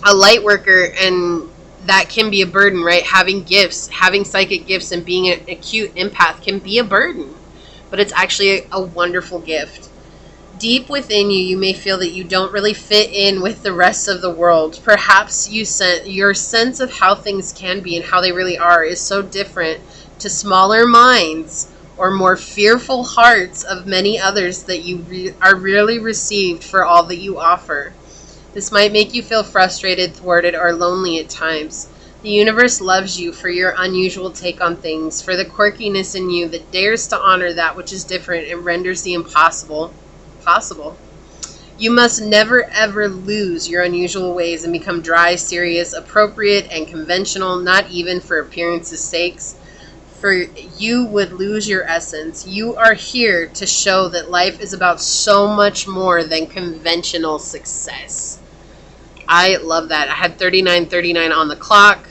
a light worker, and that can be a burden, right? Having gifts, having psychic gifts, and being an acute empath can be a burden, but it's actually a wonderful gift. Deep within you, you may feel that you don't really fit in with the rest of the world. Perhaps your sense of how things can be and how they really are is so different to smaller minds or more fearful hearts of many others that you are rarely received for all that you offer. This might make you feel frustrated, thwarted, or lonely at times. The universe loves you for your unusual take on things, for the quirkiness in you that dares to honor that which is different and renders the impossible possible. You must never ever lose your unusual ways and become dry, serious, appropriate, and conventional, not even for appearance's sakes. For you would lose your essence. You are here to show that life is about so much more than conventional success. I love that. I had 3939 on the clock.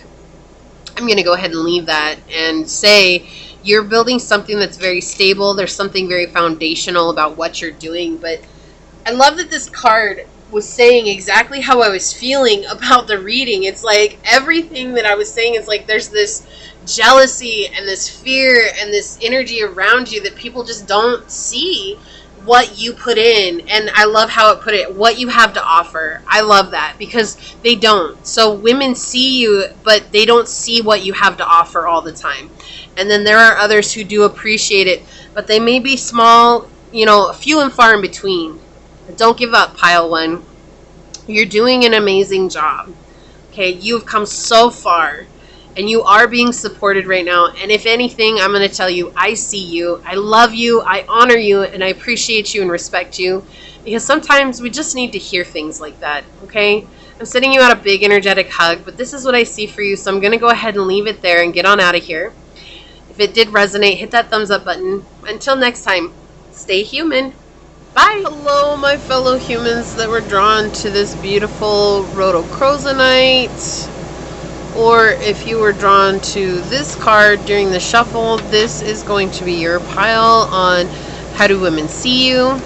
I'm going to go ahead and leave that and say you're building something that's very stable. There's something very foundational about what you're doing. But I love that this card was saying exactly how I was feeling about the reading. It's like everything that I was saying, it's like there's this jealousy and this fear and this energy around you that people just don't see what you put in. And I love how it put it, what you have to offer. I love that because they don't. So women see you, but they don't see what you have to offer all the time. And then there are others who do appreciate it, but they may be small, few and far in between. Don't give up, pile one. You're doing an amazing job. Okay, you've come so far. And you are being supported right now. And if anything, I'm going to tell you, I see you. I love you. I honor you. And I appreciate you and respect you. Because sometimes we just need to hear things like that. Okay? I'm sending you out a big energetic hug. But this is what I see for you. So I'm going to go ahead and leave it there and get on out of here. If it did resonate, hit that thumbs up button. Until next time, stay human. Bye. Hello, my fellow humans that were drawn to this beautiful rhodochrosonite. Or if you were drawn to this card during the shuffle, this is going to be your pile on how do women see you.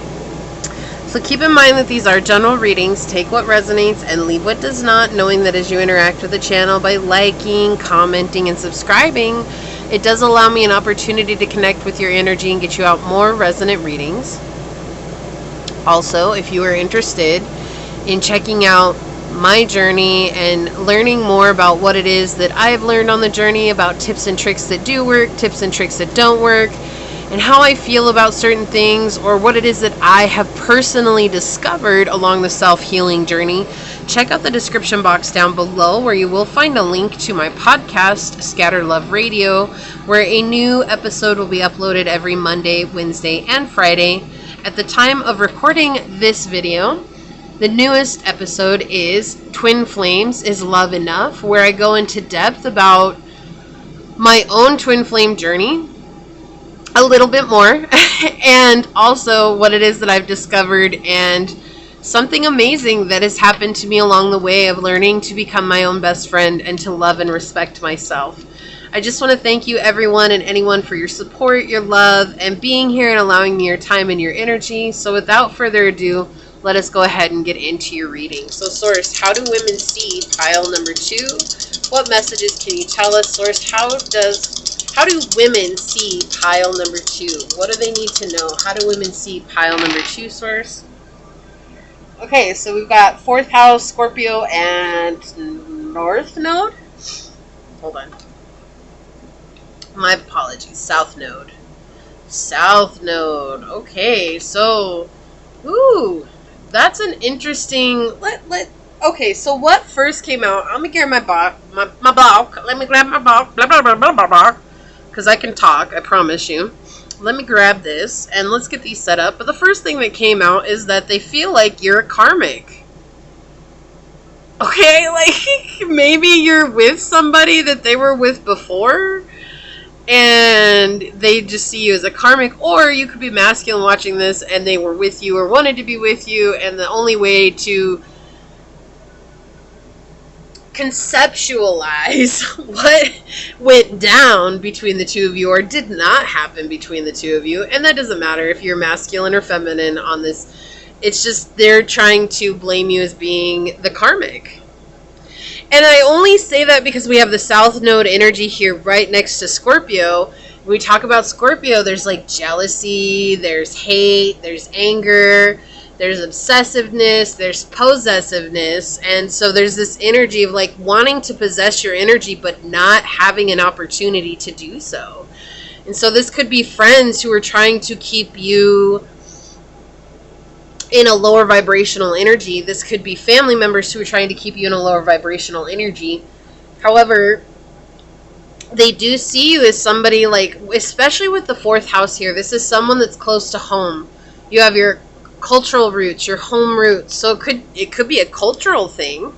So keep in mind that these are general readings. Take what resonates and leave what does not, knowing that as you interact with the channel by liking, commenting, and subscribing, it does allow me an opportunity to connect with your energy and get you out more resonant readings. Also, if you are interested in checking out my journey and learning more about what it is that I've learned on the journey, about tips and tricks that do work, tips and tricks that don't work, and how I feel about certain things, or what it is that I have personally discovered along the self-healing journey, check out the description box down below where you will find a link to my podcast, Scatter Love Radio, where a new episode will be uploaded every Monday, Wednesday, and Friday. At the time of recording this video, the newest episode is Twin Flames, Is Love Enough?, where I go into depth about my own twin flame journey a little bit more, and also what it is that I've discovered and something amazing that has happened to me along the way of learning to become my own best friend and to love and respect myself. I just want to thank you, everyone and anyone, for your support, your love, and being here and allowing me your time and your energy. So without further ado, let us go ahead and get into your reading. So Source, how do women see pile number 2? What messages can you tell us, Source? How do women see pile number 2? What do they need to know? How do women see pile number 2, Source? Okay, so we've got 4th house, Scorpio, and North Node. Hold on. My apologies. South Node. South Node. Okay, so, ooh, that's an interesting. Okay, so what first came out? Let me grab my block. Let me grab my block. Blah blah blah blah blah blah. Because I can talk. I promise you. Let me grab this and let's get these set up. But the first thing that came out is that they feel like you're a karmic. Okay, like maybe you're with somebody that they were with before and they just see you as a karmic, or you could be masculine watching this and they were with you or wanted to be with you, and the only way to conceptualize what went down between the two of you or did not happen between the two of you, and that doesn't matter if you're masculine or feminine on this, it's just they're trying to blame you as being the karmic. And I only say that because we have the South Node energy here right next to Scorpio. When we talk about Scorpio, there's like jealousy, there's hate, there's anger, there's obsessiveness, there's possessiveness, and so there's this energy of like wanting to possess your energy but not having an opportunity to do so. And so this could be friends who are trying to keep you in a lower vibrational energy. This could be family members who are trying to keep you in a lower vibrational energy. However, they do see you as somebody like, especially with the 4th house here, this is someone that's close to home. You have your cultural roots, your home roots. So it could be a cultural thing.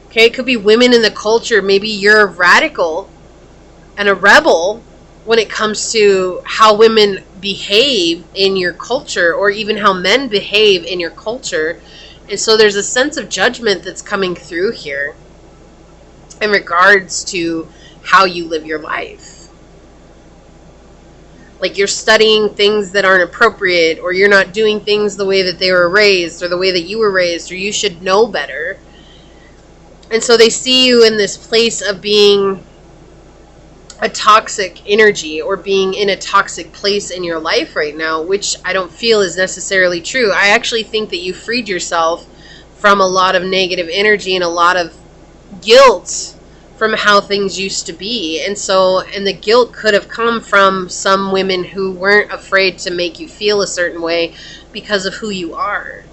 Okay, it could be women in the culture. Maybe you're a radical and a rebel when it comes to how women behave in your culture, or even how men behave in your culture. And so there's a sense of judgment that's coming through here in regards to how you live your life. Like you're studying things that aren't appropriate, or you're not doing things the way that they were raised or the way that you were raised, or you should know better. And so they see you in this place of being a toxic energy or being in a toxic place in your life right now, which I don't feel is necessarily true. I actually think that you freed yourself from a lot of negative energy and a lot of guilt from how things used to be. And the guilt could have come from some women who weren't afraid to make you feel a certain way because of who you are.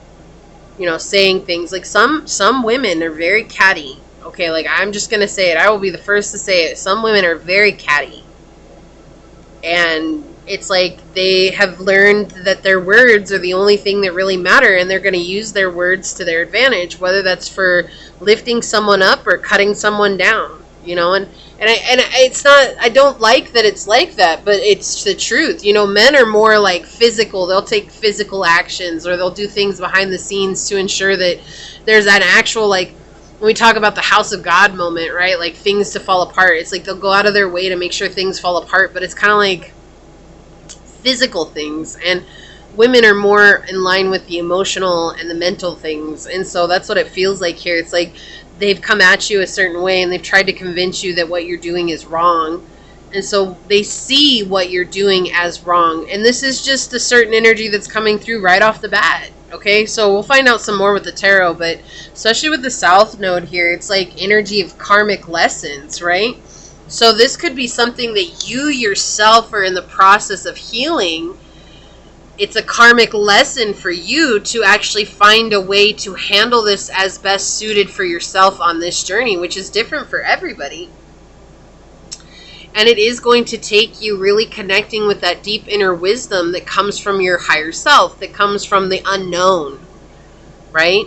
You know, saying things like some women are very catty. Okay, like I'm just going to say it. I will be the first to say it. Some women are very catty. And it's like they have learned that their words are the only thing that really matter, and they're going to use their words to their advantage, whether that's for lifting someone up or cutting someone down, you know. And it's not, I don't like that it's like that, but it's the truth. You know, men are more like physical. They'll take physical actions, or they'll do things behind the scenes to ensure that there's an actual, like, when we talk about the house of God moment, right? Like things to fall apart. It's like they'll go out of their way to make sure things fall apart, but it's kind of like physical things. And women are more in line with the emotional and the mental things. And so that's what it feels like here. It's like they've come at you a certain way and they've tried to convince you that what you're doing is wrong. And so they see what you're doing as wrong. And this is just a certain energy that's coming through right off the bat. Okay, so we'll find out some more with the tarot, but especially with the South Node here, it's like energy of karmic lessons, right? So this could be something that you yourself are in the process of healing. It's a karmic lesson for you to actually find a way to handle this as best suited for yourself on this journey, which is different for everybody. And it is going to take you really connecting with that deep inner wisdom that comes from your higher self, that comes from the unknown, right?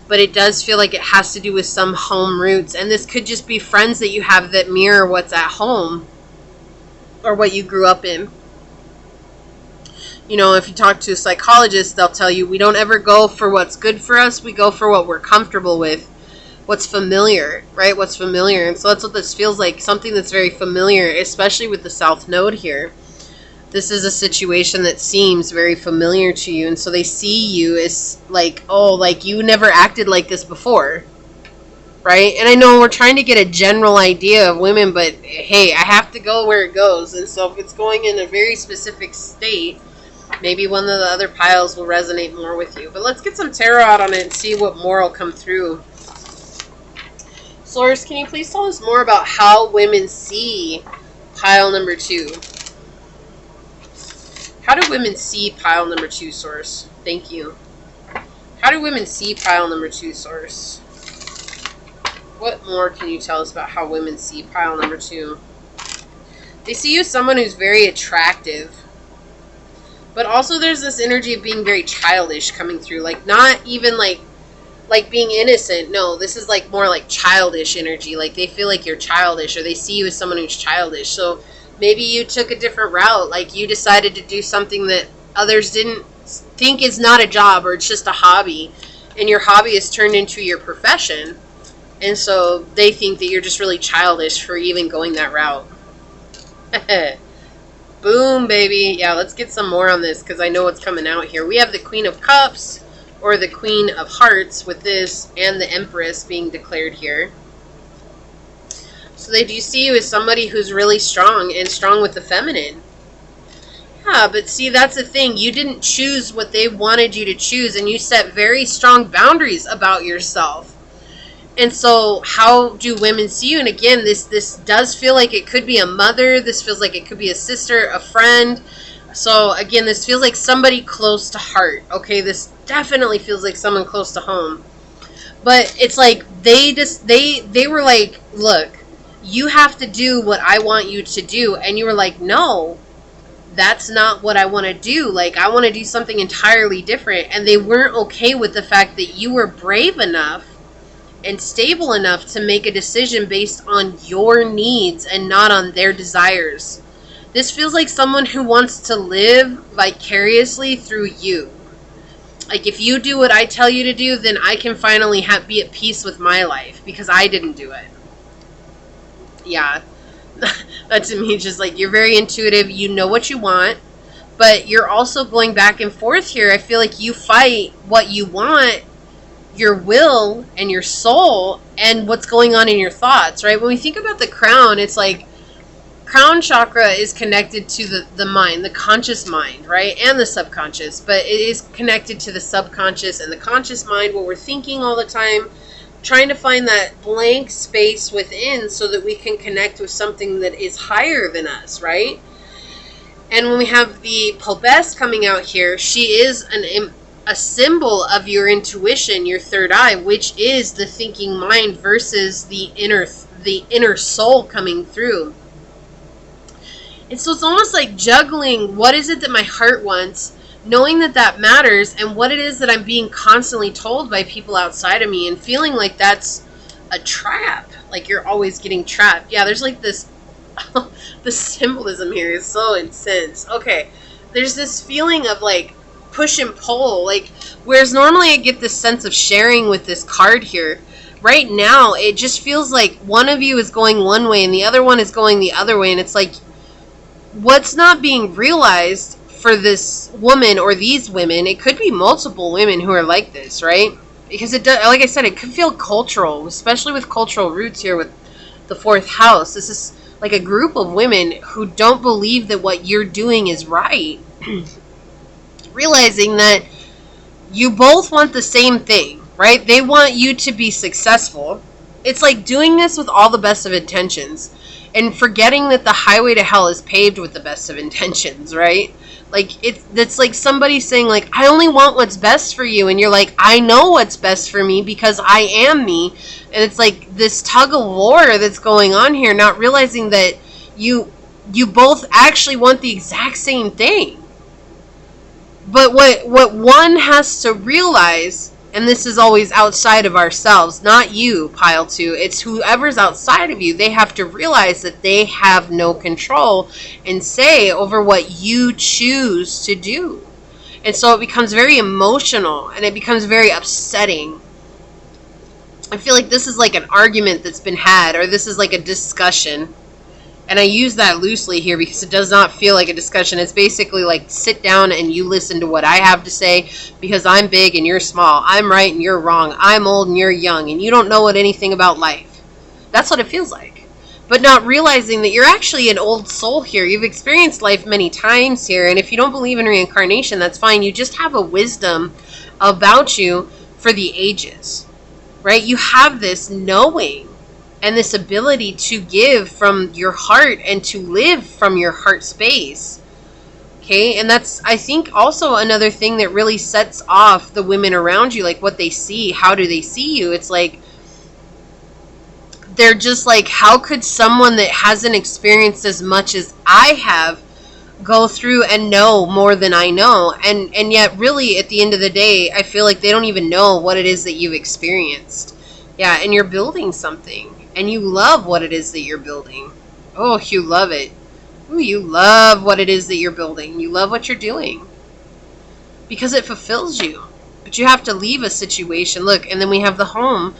But it does feel like it has to do with some home roots. And this could just be friends that you have that mirror what's at home or what you grew up in. You know, if you talk to a psychologist, they'll tell you we don't ever go for what's good for us. We go for what we're comfortable with, what's familiar, right? What's familiar. And so that's what this feels like, something that's very familiar, especially with the South Node here. This is a situation that seems very familiar to you. And so they see you as like, oh, like you never acted like this before, right? And I know we're trying to get a general idea of women, but hey, I have to go where it goes. And so if it's going in a very specific state, maybe one of the other piles will resonate more with you. But let's get some tarot out on it and see what more will come through. Source, can you please tell us more about how women see pile number 2? How do women see pile number 2, Source? Thank you. How do women see pile number 2, Source? What more can you tell us about how women see pile number 2? They see you as someone who's very attractive. But also there's this energy of being very childish coming through. Like, not even like being innocent. No, this is like more like childish energy. Like they feel like you're childish, or they see you as someone who's childish. So maybe you took a different route. Like you decided to do something that others didn't think is not a job, or it's just a hobby. And your hobby is turned into your profession. And so they think that you're just really childish for even going that route. Boom, baby. Yeah, let's get some more on this because I know what's coming out here. We have the Queen of Cups, or the Queen of Hearts with this, and the Empress being declared here. So they do see you as somebody who's really strong, and strong with the feminine. Yeah, but see, that's the thing. You didn't choose what they wanted you to choose, and you set very strong boundaries about yourself. And so how do women see you? And again, this does feel like it could be a mother. This feels like it could be a sister, a friend. So again, this feels like somebody close to heart. Okay, this definitely feels like someone close to home. But it's like they were like, look, you have to do what I want you to do. And you were like, no, that's not what I want to do. Like, I want to do something entirely different. And they weren't okay with the fact that you were brave enough and stable enough to make a decision based on your needs and not on their desires. This feels like someone who wants to live vicariously through you. Like, if you do what I tell you to do, then I can finally be at peace with my life because I didn't do it. Yeah. That to me is just like, you're very intuitive. You know what you want, but you're also going back and forth here. I feel like you fight what you want, your will and your soul, and what's going on in your thoughts, right? When we think about the crown, it's like crown chakra is connected to the mind, the conscious mind, right? And the subconscious, but it is connected to the subconscious and the conscious mind, what we're thinking all the time, trying to find that blank space within so that we can connect with something that is higher than us, right? And when we have the Pobest coming out here, she is a symbol of your intuition, your third eye, which is the thinking mind versus the inner soul coming through. And so it's almost like juggling what is it that my heart wants, knowing that that matters, and what it is that I'm being constantly told by people outside of me, and feeling like that's a trap, like you're always getting trapped. Yeah, there's like this the symbolism here is so intense. Okay, there's this feeling of like push and pull, like whereas normally I get this sense of sharing with this card here, right now it just feels like one of you is going one way and the other one is going the other way, and it's like what's not being realized for this woman or these women, it could be multiple women who are like this, right? Because it does, like I said, it could feel cultural, especially with cultural roots here with the 4th house. This is like a group of women who don't believe that what you're doing is right. Realizing that you both want the same thing, right? They want you to be successful. It's like doing this with all the best of intentions and forgetting that the highway to hell is paved with the best of intentions, right? Like it's like somebody saying like, I only want what's best for you. And you're like, I know what's best for me because I am me. And it's like this tug of war that's going on here, not realizing that you both actually want the exact same thing. But what one has to realize And this is always outside of ourselves, not you, pile 2. It's whoever's outside of you. They have to realize that they have no control and say over what you choose to do. And so it becomes very emotional and it becomes very upsetting. I feel like this is like an argument that's been had, or this is like a discussion. And I use that loosely here because it does not feel like a discussion. It's basically like sit down and you listen to what I have to say because I'm big and you're small. I'm right and you're wrong. I'm old and you're young and you don't know anything about life. That's what it feels like. But not realizing that you're actually an old soul here. You've experienced life many times here. And if you don't believe in reincarnation, that's fine. You just have a wisdom about you for the ages, right? You have this knowing and this ability to give from your heart and to live from your heart space. Okay, and that's, I think, also another thing that really sets off the women around you, like what they see. How do they see you? It's like, they're just like, how could someone that hasn't experienced as much as I have go through and know more than I know? And yet, really, at the end of the day, I feel like they don't even know what it is that you've experienced. Yeah, and you're building something. And you love what it is that you're building. Oh, you love it. Ooh, you love what it is that you're building. You love what you're doing. Because it fulfills you. But you have to leave a situation. Look, and then we have the home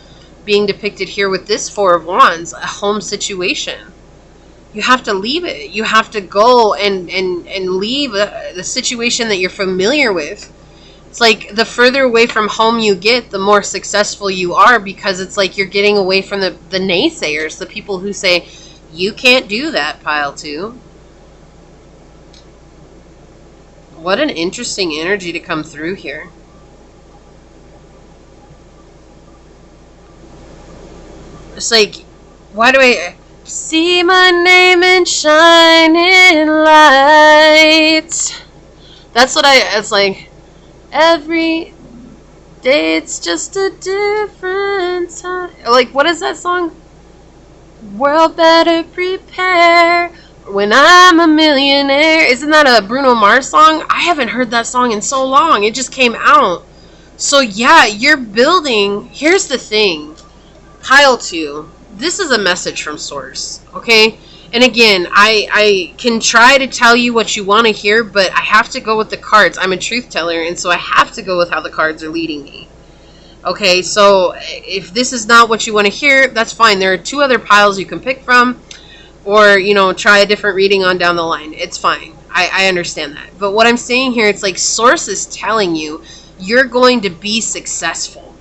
being depicted here with this 4 of Wands. A home situation. You have to leave it. You have to go and leave the situation that you're familiar with. It's like the further away from home you get, the more successful you are, because it's like you're getting away from the naysayers, the people who say, you can't do that, pile 2. What an interesting energy to come through here. It's like, why do I see my name in shining lights? That's what it's like. Every day it's just a different time. Like, what is that song? World better prepare when I'm a millionaire. Isn't that a Bruno Mars song? I haven't heard that song in so long. It just came out. So yeah, you're building. Here's the thing. Pile 2. This is a message from Source. Okay? And again, I can try to tell you what you want to hear, but I have to go with the cards. I'm a truth teller, and so I have to go with how the cards are leading me. Okay, so if this is not what you want to hear, that's fine. There are 2 other piles you can pick from, or, you know, try a different reading on down the line. It's fine. I understand that. But what I'm saying here, it's like Source is telling you you're going to be successful.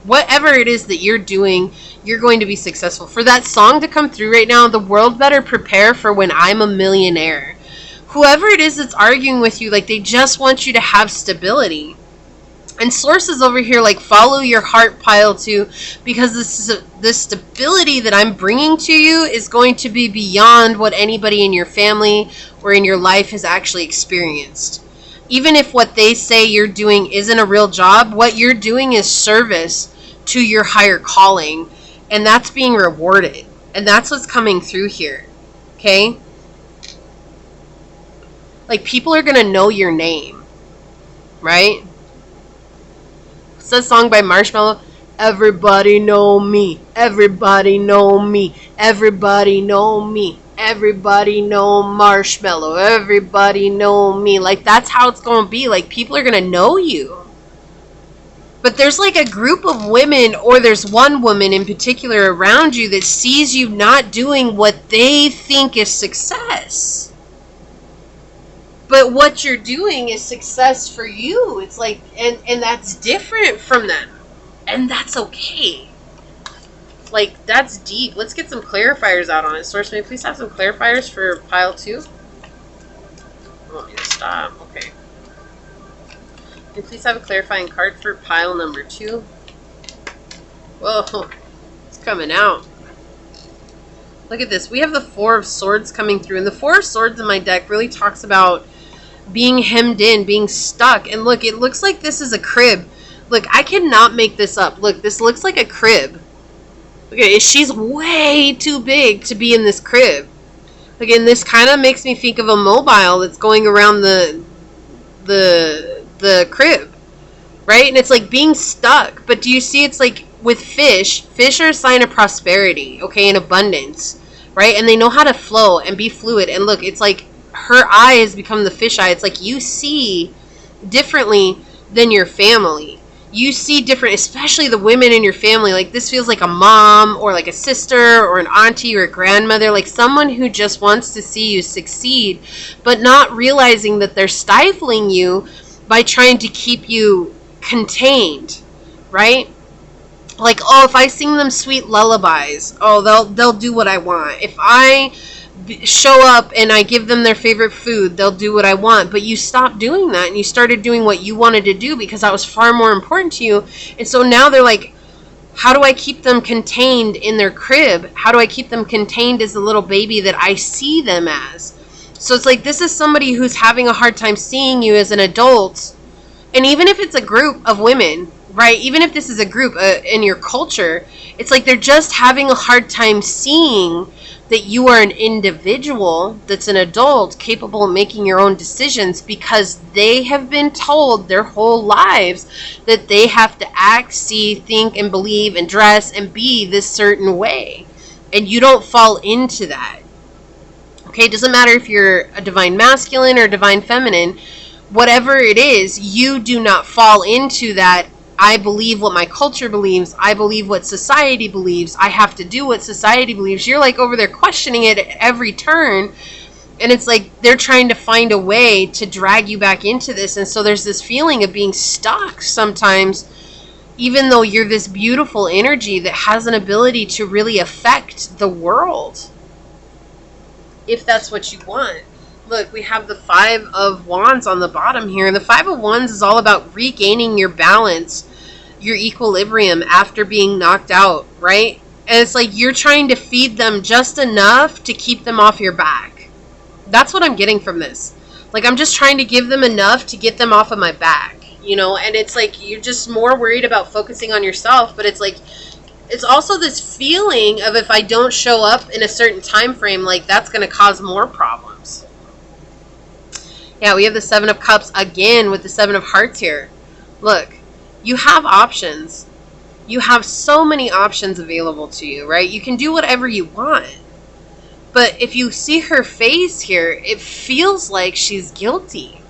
Whatever it is that you're doing, you're going to be successful. For that song to come through right now, the world better prepare for when I'm a millionaire. Whoever it is that's arguing with you, like, they just want you to have stability. And Source is over here like, follow your heart, pile 2, because this stability that I'm bringing to you is going to be beyond what anybody in your family or in your life has actually experienced. Even if what they say you're doing isn't a real job, what you're doing is service to your higher calling, and that's being rewarded. And that's what's coming through here. Okay? Like, people are going to know your name. Right? It's a song by Marshmello. Everybody know me. Everybody know me. Everybody know me. Everybody know Marshmello. Everybody know me. Like, that's how it's going to be. Like, people are going to know you. But there's like a group of women, or there's one woman in particular around you that sees you not doing what they think is success. But what you're doing is success for you. It's like, and that's different from them. And that's okay. Like, that's deep. Let's get some clarifiers out on it. Source, may I please have some clarifiers for pile 2? I want me to stop. Okay. Can you please have a clarifying card for pile number 2? Whoa, it's coming out. Look at this. We have the 4 of Swords coming through. And the 4 of Swords in my deck really talks about being hemmed in, being stuck. And look, it looks like this is a crib. Look, I cannot make this up. Look, this looks like a crib. Okay, she's way too big to be in this crib. Again, this kind of makes me think of a mobile that's going around the crib. right? And it's like being stuck. But do you see, it's like with fish are a sign of prosperity, okay, and abundance, right? And they know how to flow and be fluid. And look, it's like her eye has become the fish eye. It's like you see differently than your family. You see different, especially the women in your family. Like this feels like a mom or like a sister or an auntie or a grandmother, like someone who just wants to see you succeed, but not realizing that they're stifling you by trying to keep you contained, right? Like, oh, if I sing them sweet lullabies, oh, they'll do what I want. If I show up and I give them their favorite food, they'll do what I want. But you stopped doing that and you started doing what you wanted to do because that was far more important to you. And so now they're like, how do I keep them contained in their crib? How do I keep them contained as the little baby that I see them as? So it's like, this is somebody who's having a hard time seeing you as an adult. And even if it's a group of women, right? Even if this is a group in your culture, it's like they're just having a hard time seeing that you are an individual that's an adult capable of making your own decisions, because they have been told their whole lives that they have to act, see, think, and believe and dress and be this certain way. And you don't fall into that. Okay, it doesn't matter if you're a divine masculine or a divine feminine, whatever it is, you do not fall into that. I believe what my culture believes. I believe what society believes. I have to do what society believes. You're like over there questioning it at every turn. And it's like they're trying to find a way to drag you back into this. And so there's this feeling of being stuck sometimes, even though you're this beautiful energy that has an ability to really affect the world, if that's what you want. Look, we have the Five of Wands on the bottom here. And the Five of Wands is all about regaining your balance, your equilibrium after being knocked out, right? And it's like you're trying to feed them just enough to keep them off your back. That's what I'm getting from this. Like, I'm just trying to give them enough to get them off of my back, you know? And it's like you're just more worried about focusing on yourself. But it's like, it's also this feeling of if I don't show up in a certain time frame, like that's going to cause more problems. Yeah, we have the Seven of Cups again with the Seven of Hearts here. Look, you have options. You have so many options available to you, right? You can do whatever you want. But if you see her face here, it feels like she's guilty.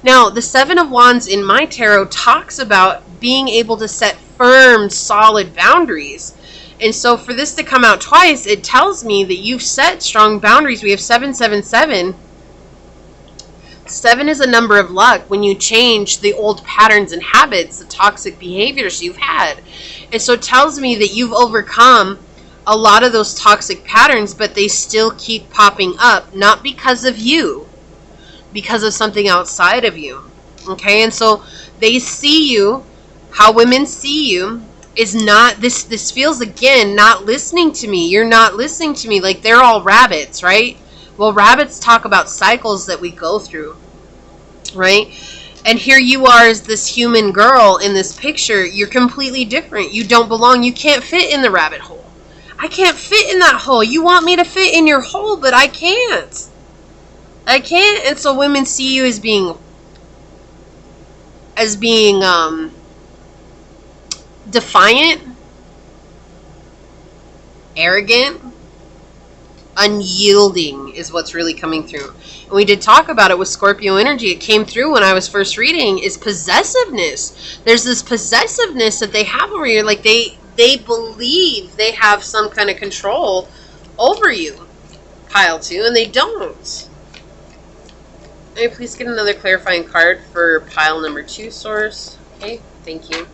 Now, the Seven of Wands in my tarot talks about being able to set firm, solid boundaries. And so for this to come out twice, it tells me that you've set strong boundaries. We have 777. 7 is a number of luck when you change the old patterns and habits, the toxic behaviors you've had. And so it tells me that you've overcome a lot of those toxic patterns, but they still keep popping up, not because of you, because of something outside of you. Okay, and so they see you, how women see you is not, this feels again, not listening to me. You're not listening to me. Like they're all rabbits, right? Well, rabbits talk about cycles that we go through, right? And here you are as this human girl in this picture. You're completely different. You don't belong. You can't fit in the rabbit hole. I can't fit in that hole. You want me to fit in your hole, but I can't. I can't. And so women see you as being defiant, arrogant, unyielding is what's really coming through. And we did talk about it with Scorpio energy. It came through when I was first reading, is possessiveness. There's this possessiveness that they have over you. Like they believe they have some kind of control over you, pile 2, and they don't. May I please get another clarifying card for pile number 2, source? Okay, thank you.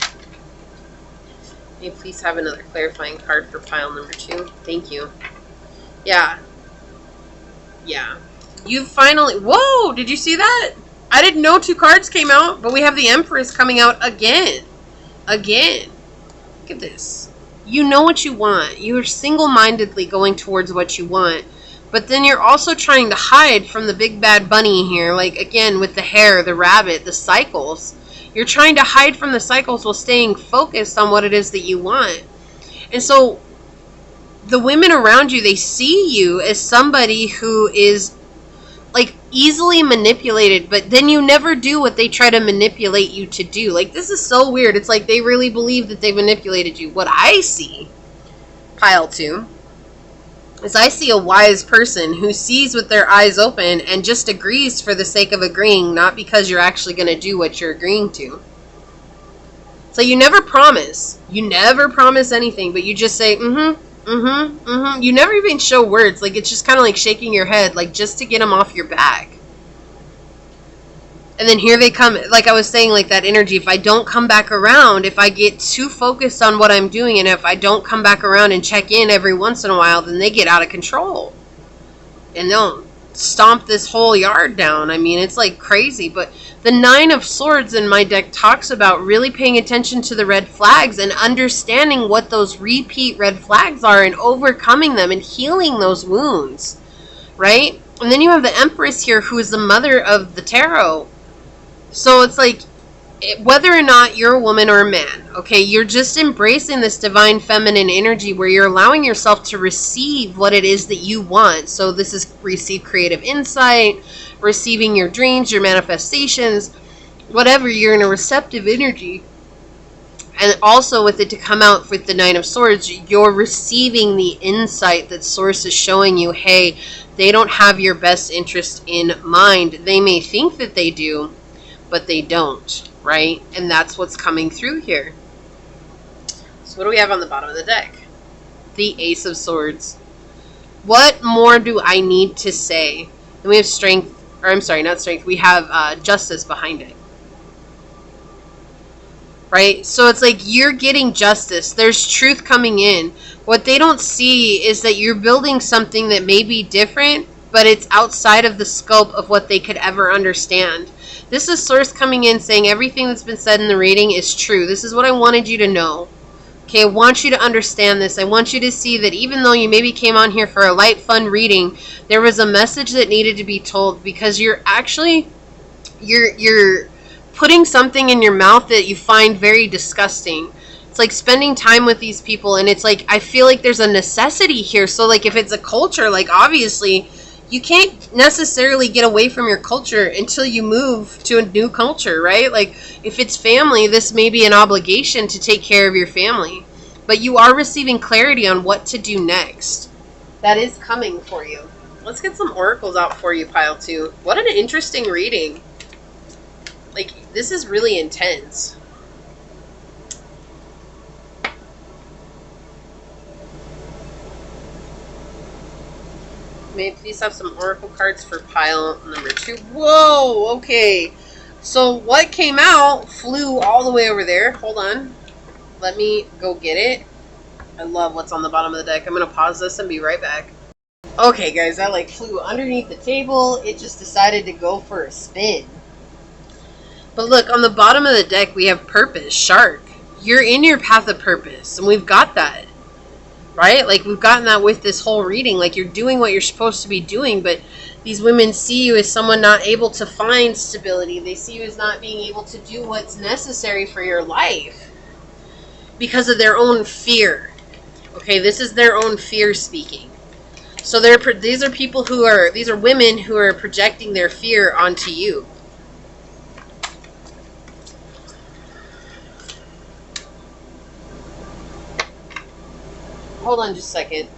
May I please have another clarifying card for pile number 2? Thank you. Yeah. Yeah. You finally... Whoa! Did you see that? I didn't know 2 cards came out, but we have the Empress coming out again. Again. Look at this. You know what you want. You're single-mindedly going towards what you want. But then you're also trying to hide from the big bad bunny here. Like, again, with the hare, the rabbit, the cycles. You're trying to hide from the cycles while staying focused on what it is that you want. And so the women around you, they see you as somebody who is, like, easily manipulated, but then you never do what they try to manipulate you to do. Like, this is so weird. It's like they really believe that they manipulated you. What I see, pile 2, is I see a wise person who sees with their eyes open and just agrees for the sake of agreeing, not because you're actually going to do what you're agreeing to. So you never promise. You never promise anything, but you just say, You never even show words. Like, it's just kind of like shaking your head, like, just to get them off your back. And then here they come. Like I was saying, like that energy, if I don't come back around, if I get too focused on what I'm doing, and if I don't come back around and check in every once in a while, then they get out of control. And they'll stomp this whole yard down. I mean, it's like crazy. But the 9 of Swords in my deck talks about really paying attention to the red flags and understanding what those repeat red flags are and overcoming them and healing those wounds, right? And then you have the Empress here, who is the mother of the tarot. So it's like, whether or not you're a woman or a man, okay, you're just embracing this divine feminine energy where you're allowing yourself to receive what it is that you want. So this is receive creative insight, receiving your dreams, your manifestations, whatever. You're in a receptive energy. And also with it to come out with the 9 of Swords, you're receiving the insight that Source is showing you. Hey, they don't have your best interest in mind. They may think that they do, but they don't, right? And that's what's coming through here. So what do we have on the bottom of the deck? The Ace of Swords. What more do I need to say? And we have strength, or I'm sorry, not strength. We have justice behind it. Right? So it's like you're getting justice. There's truth coming in. What they don't see is that you're building something that may be different, but it's outside of the scope of what they could ever understand. This is Source coming in saying everything that's been said in the reading is true. This is what I wanted you to know. Okay, I want you to understand this. I want you to see that even though you maybe came on here for a light, fun reading, there was a message that needed to be told, because you're actually, you're putting something in your mouth that you find very disgusting. It's like spending time with these people, and it's like, I feel like there's a necessity here. So like if it's a culture, like obviously you can't necessarily get away from your culture until you move to a new culture, right? Like if it's family, this may be an obligation to take care of your family, but you are receiving clarity on what to do next. That is coming for you. Let's get some oracles out for you, pile 2. What an interesting reading. Like, this is really intense. May I please have some oracle cards for pile number 2? Whoa, okay. So what came out flew all the way over there. Hold on. Let me go get it. I love what's on the bottom of the deck. I'm going to pause this and be right back. Okay, guys, that like flew underneath the table. It just decided to go for a spin. But look, on the bottom of the deck, we have purpose, shark. You're in your path of purpose, and we've got that. Right? Like, we've gotten that with this whole reading. Like, you're doing what you're supposed to be doing, but these women see you as someone not able to find stability. They see you as not being able to do what's necessary for your life because of their own fear. Okay, this is their own fear speaking. So these are people who are, these are women who are projecting their fear onto you. Hold on just a second.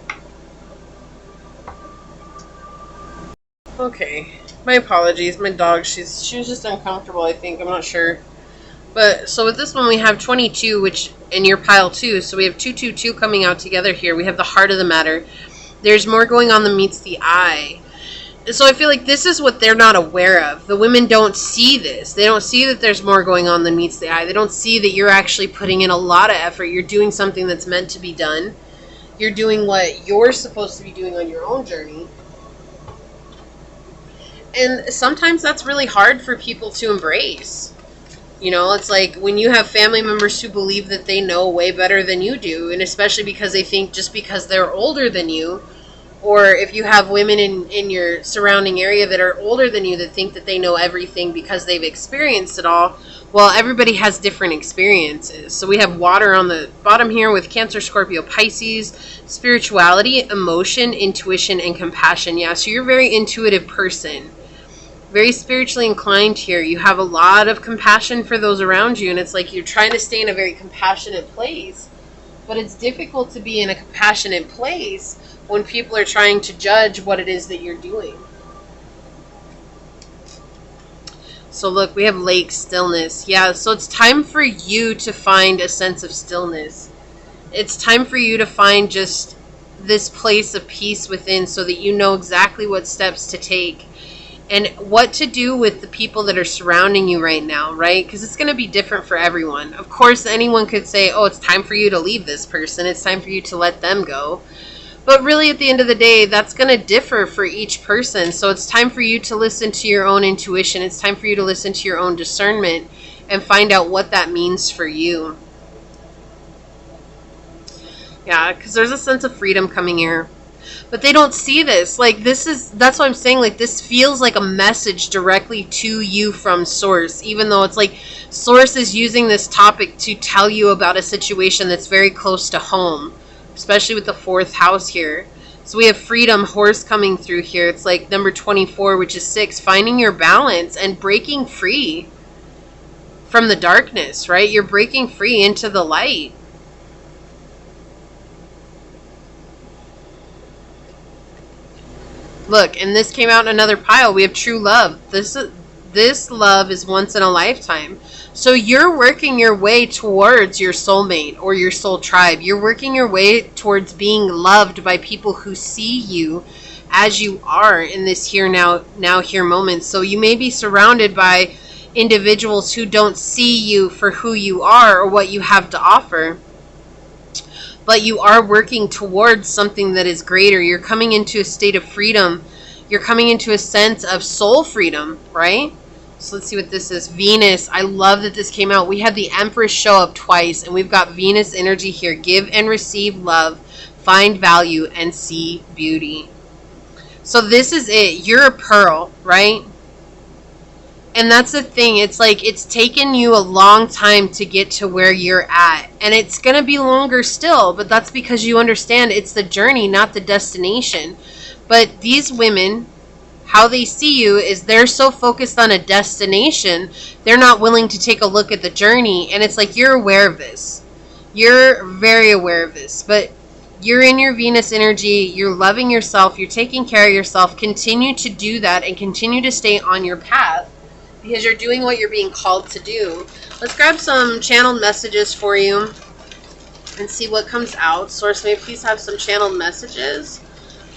Okay, my apologies. My dog, she was just uncomfortable, I think. I'm not sure. But so with this one, we have 22, which in your pile 2. So we have 222 coming out together here. We have the heart of the matter. There's more going on than meets the eye. So I feel like this is what they're not aware of. The women don't see this. They don't see that there's more going on than meets the eye. They don't see that you're actually putting in a lot of effort. You're doing something that's meant to be done. You're doing what you're supposed to be doing on your own journey. And sometimes that's really hard for people to embrace. You know, it's like when you have family members who believe that they know way better than you do, and especially because they think just because they're older than you, or if you have women in your surrounding area that are older than you that think that they know everything because they've experienced it all. Well, everybody has different experiences. So we have water on the bottom here with Cancer, Scorpio, Pisces, spirituality, emotion, intuition, and compassion. Yeah, so you're a very intuitive person. Very spiritually inclined here. You have a lot of compassion for those around you, and it's like you're trying to stay in a very compassionate place. But it's difficult to be in a compassionate place when people are trying to judge what it is that you're doing. So look, we have lake stillness. Yeah, so it's time for you to find a sense of stillness. It's time for you to find just this place of peace within, so that you know exactly what steps to take and what to do with the people that are surrounding you right now, right? Because it's going to be different for everyone. Of course, anyone could say, oh, it's time for you to leave this person. It's time for you to let them go. But really, at the end of the day, that's going to differ for each person. So it's time for you to listen to your own intuition. It's time for you to listen to your own discernment and find out what that means for you. Yeah, because there's a sense of freedom coming here. But they don't see this. Like, that's what I'm saying. Like, this feels like a message directly to you from Source, even though it's like Source is using this topic to tell you about a situation that's very close to home, especially with the 4th house here. So we have freedom, horse coming through here. It's like number 24, which is 6, finding your balance and breaking free from the darkness, right? You're breaking free into the light. Look, and this came out in another pile. We have true love. This love is once in a lifetime. So you're working your way towards your soulmate or your soul tribe. You're working your way towards being loved by people who see you as you are in this here, now, here moment. So you may be surrounded by individuals who don't see you for who you are or what you have to offer. But you are working towards something that is greater. You're coming into a state of freedom. You're coming into a sense of soul freedom, right? So let's see what this is. Venus. I love that this came out. We had the Empress show up twice, and we've got Venus energy here. Give and receive love, find value, and see beauty. So this is it. You're a pearl, right? And that's the thing. It's like it's taken you a long time to get to where you're at. And it's going to be longer still. But that's because you understand it's the journey, not the destination. But these women, how they see you is they're so focused on a destination, they're not willing to take a look at the journey. And it's like you're aware of this. You're very aware of this. But you're in your Venus energy. You're loving yourself. You're taking care of yourself. Continue to do that and continue to stay on your path, because you're doing what you're being called to do. Let's grab some channeled messages for you and see what comes out. Source, may I please have some channeled messages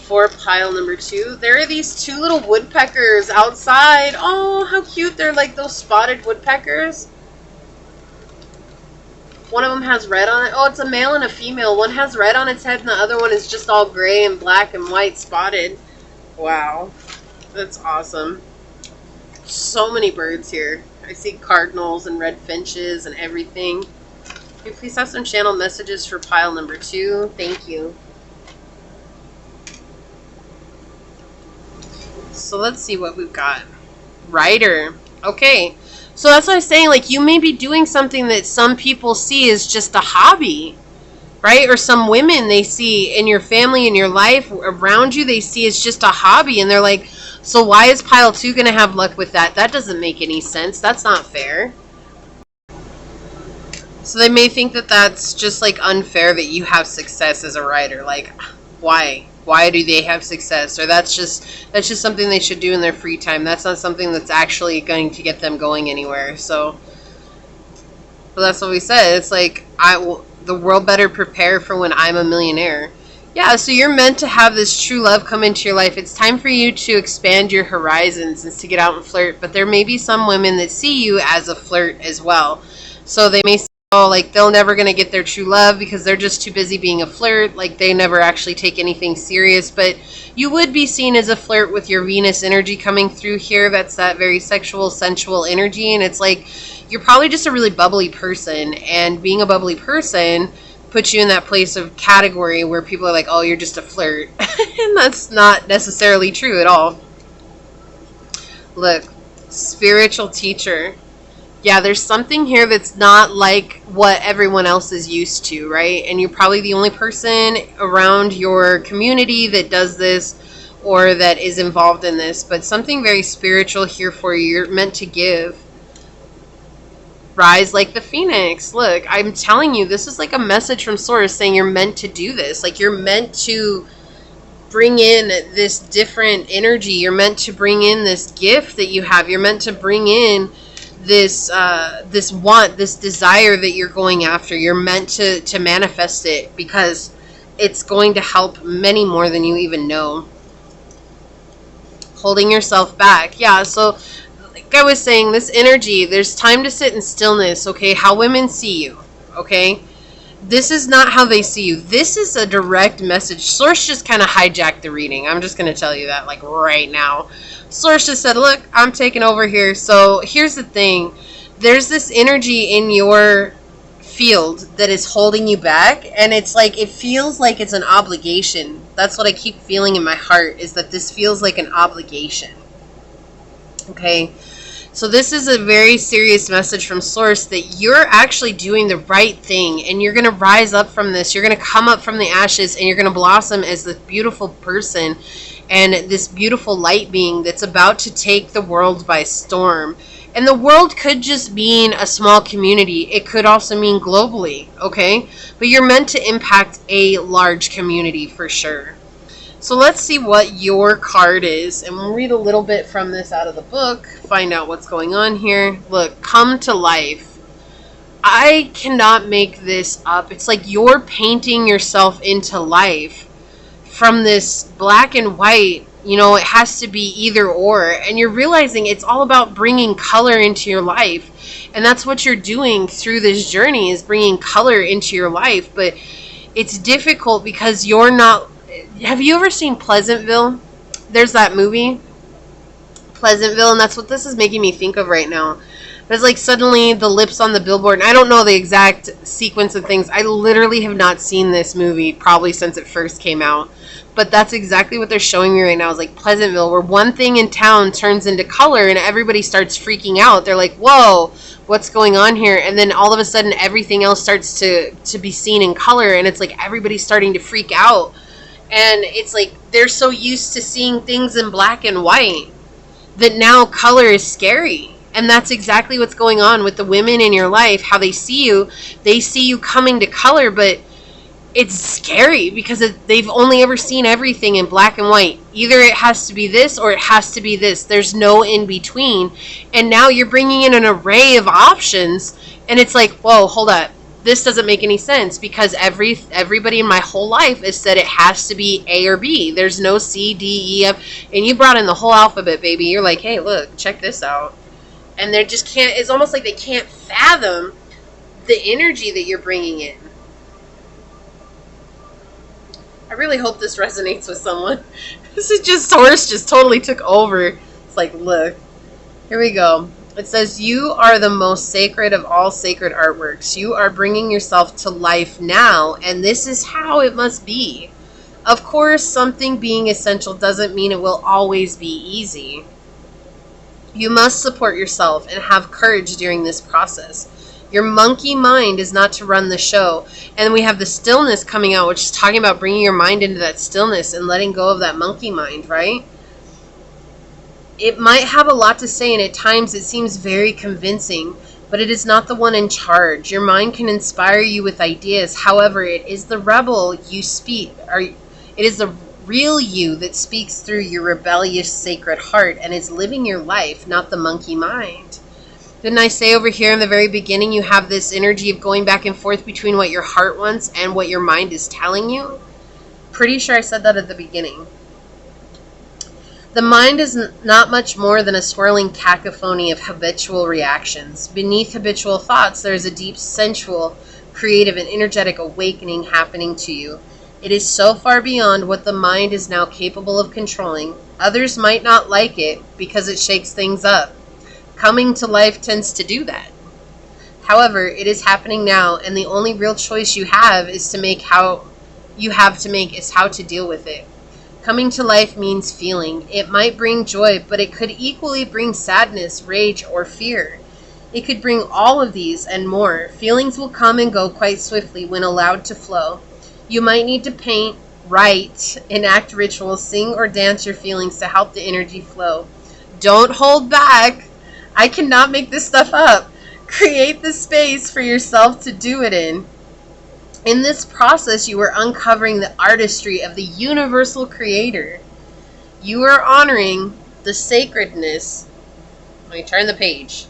for pile number 2. There are these 2 little woodpeckers outside. Oh, how cute. They're like those spotted woodpeckers. One of them has red on it. Oh, it's a male and a female. One has red on its head and the other one is just all gray and black and white spotted. Wow. That's awesome. So many birds here. I see cardinals and red finches and everything. Can you please have some channel messages for pile number 2? Thank you. So let's see what we've got. Writer. Okay. So that's what I was saying. Like, you may be doing something that some people see as just a hobby, right? Or some women they see in your family, in your life, around you, they see it's just a hobby. And they're like, so why is pile 2 going to have luck with that? That doesn't make any sense. That's not fair. So they may think that that's just like unfair that you have success as a writer. Like, why? Why do they have success? Or that's just something they should do in their free time. That's not something that's actually going to get them going anywhere. So, but that's what we said. It's like, the world better prepare for when I'm a millionaire. Yeah, so you're meant to have this true love come into your life. It's time for you to expand your horizons and to get out and flirt. But there may be some women that see you as a flirt as well. So they may say, oh, like, they're never going to get their true love because they're just too busy being a flirt. Like, they never actually take anything serious. But you would be seen as a flirt with your Venus energy coming through here. That's that very sexual, sensual energy. And it's like, you're probably just a really bubbly person. And being a bubbly person puts you in that place of category where people are like, oh, you're just a flirt. And that's not necessarily true at all. Look, spiritual teacher. Yeah, there's something here that's not like what everyone else is used to, right? And you're probably the only person around your community that does this, or that is involved in this, but something very spiritual here for you. You're meant to give. Rise like the phoenix. Look, I'm telling you, this is like a message from Source saying you're meant to do this. Like, you're meant to bring in this different energy. You're meant to bring in this gift that you have. You're meant to bring in this this want, this desire that you're going after. You're meant to manifest it, because it's going to help many more than you even know. Holding yourself back. Yeah, so like I was saying, this energy, there's time to sit in stillness, okay? How women see you, okay? This is not how they see you. This is a direct message. Source just kind of hijacked the reading. I'm just going to tell you that, like, right now. Source just said, look, I'm taking over here. So here's the thing. There's this energy in your field that is holding you back, and it's like, it feels like it's an obligation. That's what I keep feeling in my heart, is that this feels like an obligation. Okay? So this is a very serious message from Source that you're actually doing the right thing, and you're going to rise up from this. You're going to come up from the ashes, and you're going to blossom as this beautiful person and this beautiful light being that's about to take the world by storm. And the world could just mean a small community. It could also mean globally, okay? But you're meant to impact a large community for sure. So let's see what your card is, and we'll read a little bit from this out of the book, find out what's going on here. Look, come to life. I cannot make this up. It's like you're painting yourself into life from this black and white. You know, it has to be either or, and you're realizing it's all about bringing color into your life, and that's what you're doing through this journey, is bringing color into your life. But it's difficult because you're not... Have you ever seen Pleasantville? There's that movie, Pleasantville, and that's what this is making me think of right now. There's like suddenly the lips on the billboard, and I don't know the exact sequence of things. I literally have not seen this movie probably since it first came out. But that's exactly what they're showing me right now, is like Pleasantville, where one thing in town turns into color and everybody starts freaking out. They're like, whoa, what's going on here? And then all of a sudden everything else starts to be seen in color, and it's like everybody's starting to freak out. And it's like they're so used to seeing things in black and white that now color is scary. And that's exactly what's going on with the women in your life. How they see you coming to color, but it's scary because they've only ever seen everything in black and white. Either it has to be this or it has to be this. There's no in between. And now you're bringing in an array of options, and it's like, whoa, hold up. This doesn't make any sense, because everybody in my whole life has said it has to be A or B. There's no C, D, E, F. And you brought in the whole alphabet, baby. You're like, hey, look, check this out. And they just can't, it's almost like they can't fathom the energy that you're bringing in. I really hope this resonates with someone. This is just, Taurus just totally took over. It's like, look, here we go. It says, you are the most sacred of all sacred artworks. You are bringing yourself to life now, and this is how it must be. Of course, something being essential doesn't mean it will always be easy. You must support yourself and have courage during this process. Your monkey mind is not to run the show. And we have the stillness coming out, which is talking about bringing your mind into that stillness and letting go of that monkey mind, right? It might have a lot to say, and at times it seems very convincing, but it is not the one in charge. Your mind can inspire you with ideas. However, it is the rebel you speak, or it is the real you that speaks through your rebellious sacred heart and is living your life, not the monkey mind. Didn't I say over here in the very beginning you have this energy of going back and forth between what your heart wants and what your mind is telling you? Pretty sure I said that at the beginning. The mind is not much more than a swirling cacophony of habitual reactions. Beneath habitual thoughts, there is a deep, sensual, creative, and energetic awakening happening to you. It is so far beyond what the mind is now capable of controlling. Others might not like it because it shakes things up. Coming to life tends to do that. However, it is happening now, and the only real choice you have is to make how to deal with it. Coming to life means feeling. It might bring joy, but it could equally bring sadness, rage, or fear. It could bring all of these and more. Feelings will come and go quite swiftly when allowed to flow. You might need to paint, Write, enact rituals, sing or dance your feelings to help the energy flow. Don't hold back. I cannot make this stuff up. Create the space for yourself to do it in. In this process, you are uncovering the artistry of the universal creator. You are honoring the sacredness, let me turn the page,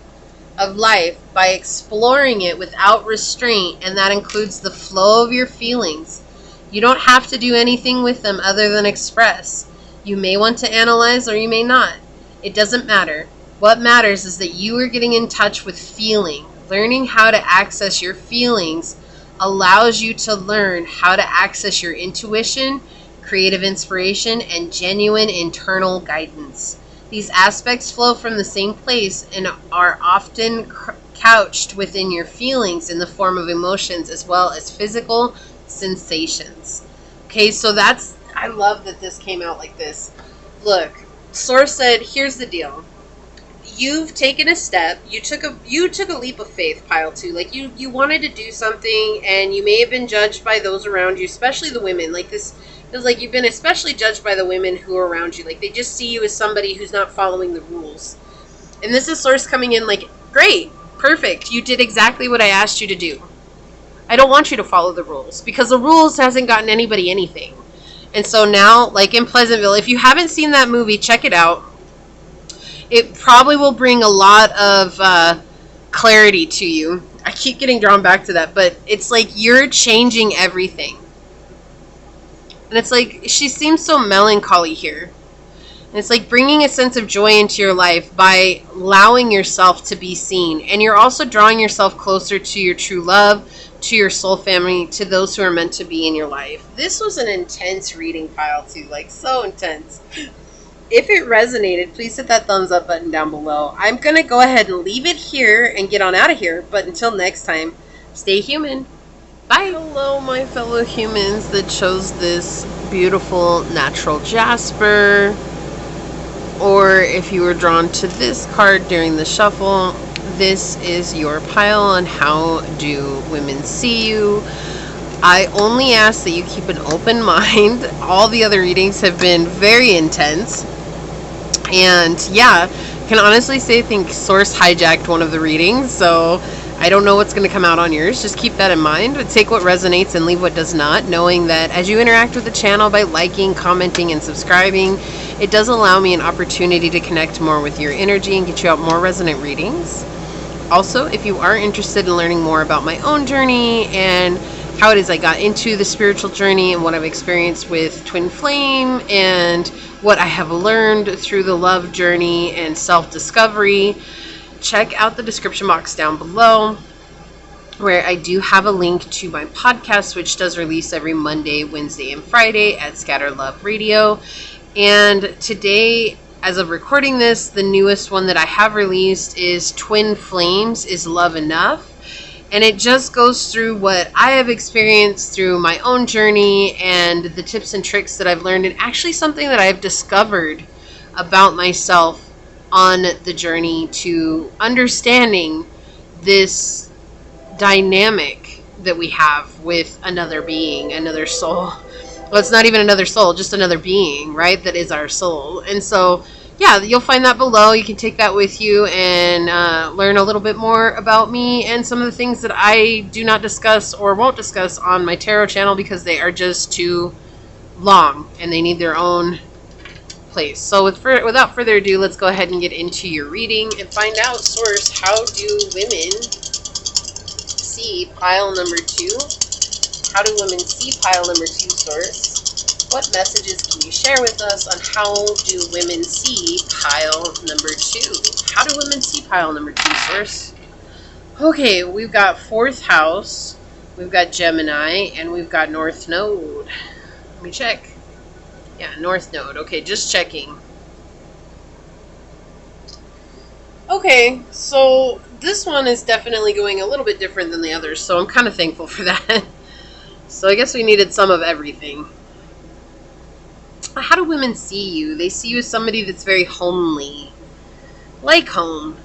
of life by exploring it without restraint, and that includes the flow of your feelings. You don't have to do anything with them other than express. You may want to analyze or you may not. It doesn't matter. What matters is that you are getting in touch with feeling. Learning how to access your feelings allows you to learn how to access your intuition, creative inspiration, and genuine internal guidance. These aspects flow from the same place and are often couched within your feelings in the form of emotions as well as physical sensations. Okay, so I love that this came out like this. Look, Source said, here's the deal. You've taken a step. You took a leap of faith, pile 2. Like you wanted to do something, and you may have been judged by those around you, especially the women. Like this feels like you've been especially judged by the women who are around you. Like they just see you as somebody who's not following the rules. And this is Source coming in like, great, perfect. You did exactly what I asked you to do. I don't want you to follow the rules because the rules hasn't gotten anybody anything. And so now, like in Pleasantville, if you haven't seen that movie, check it out. It probably will bring a lot of clarity to you. I keep getting drawn back to that, but it's like you're changing everything. And it's like, she seems so melancholy here. And it's like bringing a sense of joy into your life by allowing yourself to be seen. And you're also drawing yourself closer to your true love, to your soul family, to those who are meant to be in your life. This was an intense reading, pile 2, like so intense. If it resonated, please hit that thumbs up button down below. I'm going to go ahead and leave it here and get on out of here. But until next time, stay human. Bye. Hello, my fellow humans that chose this beautiful natural jasper. Or if you were drawn to this card during the shuffle, this is your pile on how do women see you. I only ask that you keep an open mind. All the other readings have been very intense. And yeah, I can honestly say I think Source hijacked one of the readings. So I don't know what's going to come out on yours. Just keep that in mind. Take what resonates and leave what does not. Knowing that as you interact with the channel by liking, commenting, and subscribing, it does allow me an opportunity to connect more with your energy and get you out more resonant readings. Also, if you are interested in learning more about my own journey and how it is I got into the spiritual journey and what I've experienced with Twin Flame and what I have learned through the love journey and self-discovery, check out the description box down below where I do have a link to my podcast, which does release every Monday, Wednesday, and Friday at Scatter Love Radio. And today, as of recording this, the newest one that I have released is Twin Flames, Is Love Enough? And it just goes through what I have experienced through my own journey and the tips and tricks that I've learned, and actually something that I've discovered about myself on the journey to understanding this dynamic that we have with another being, another soul. Well, it's not even another soul, just another being, right? That is our soul. And so yeah, you'll find that below. You can take that with you and learn a little bit more about me and some of the things that I do not discuss or won't discuss on my tarot channel because they are just too long and they need their own place. So without further ado, let's go ahead and get into your reading and find out, Source, how do women see pile number 2? How do women see pile number 2, Source? What messages can you share with us on how do women see pile number 2? How do women see pile number 2, Source? Okay, we've got 4th house, we've got Gemini, and we've got North Node. Let me check. Yeah, North Node. Okay, just checking. Okay, so this one is definitely going a little bit different than the others, so I'm kind of thankful for that. So I guess we needed some of everything. How do women see you? They see you as somebody that's very homely. Like home.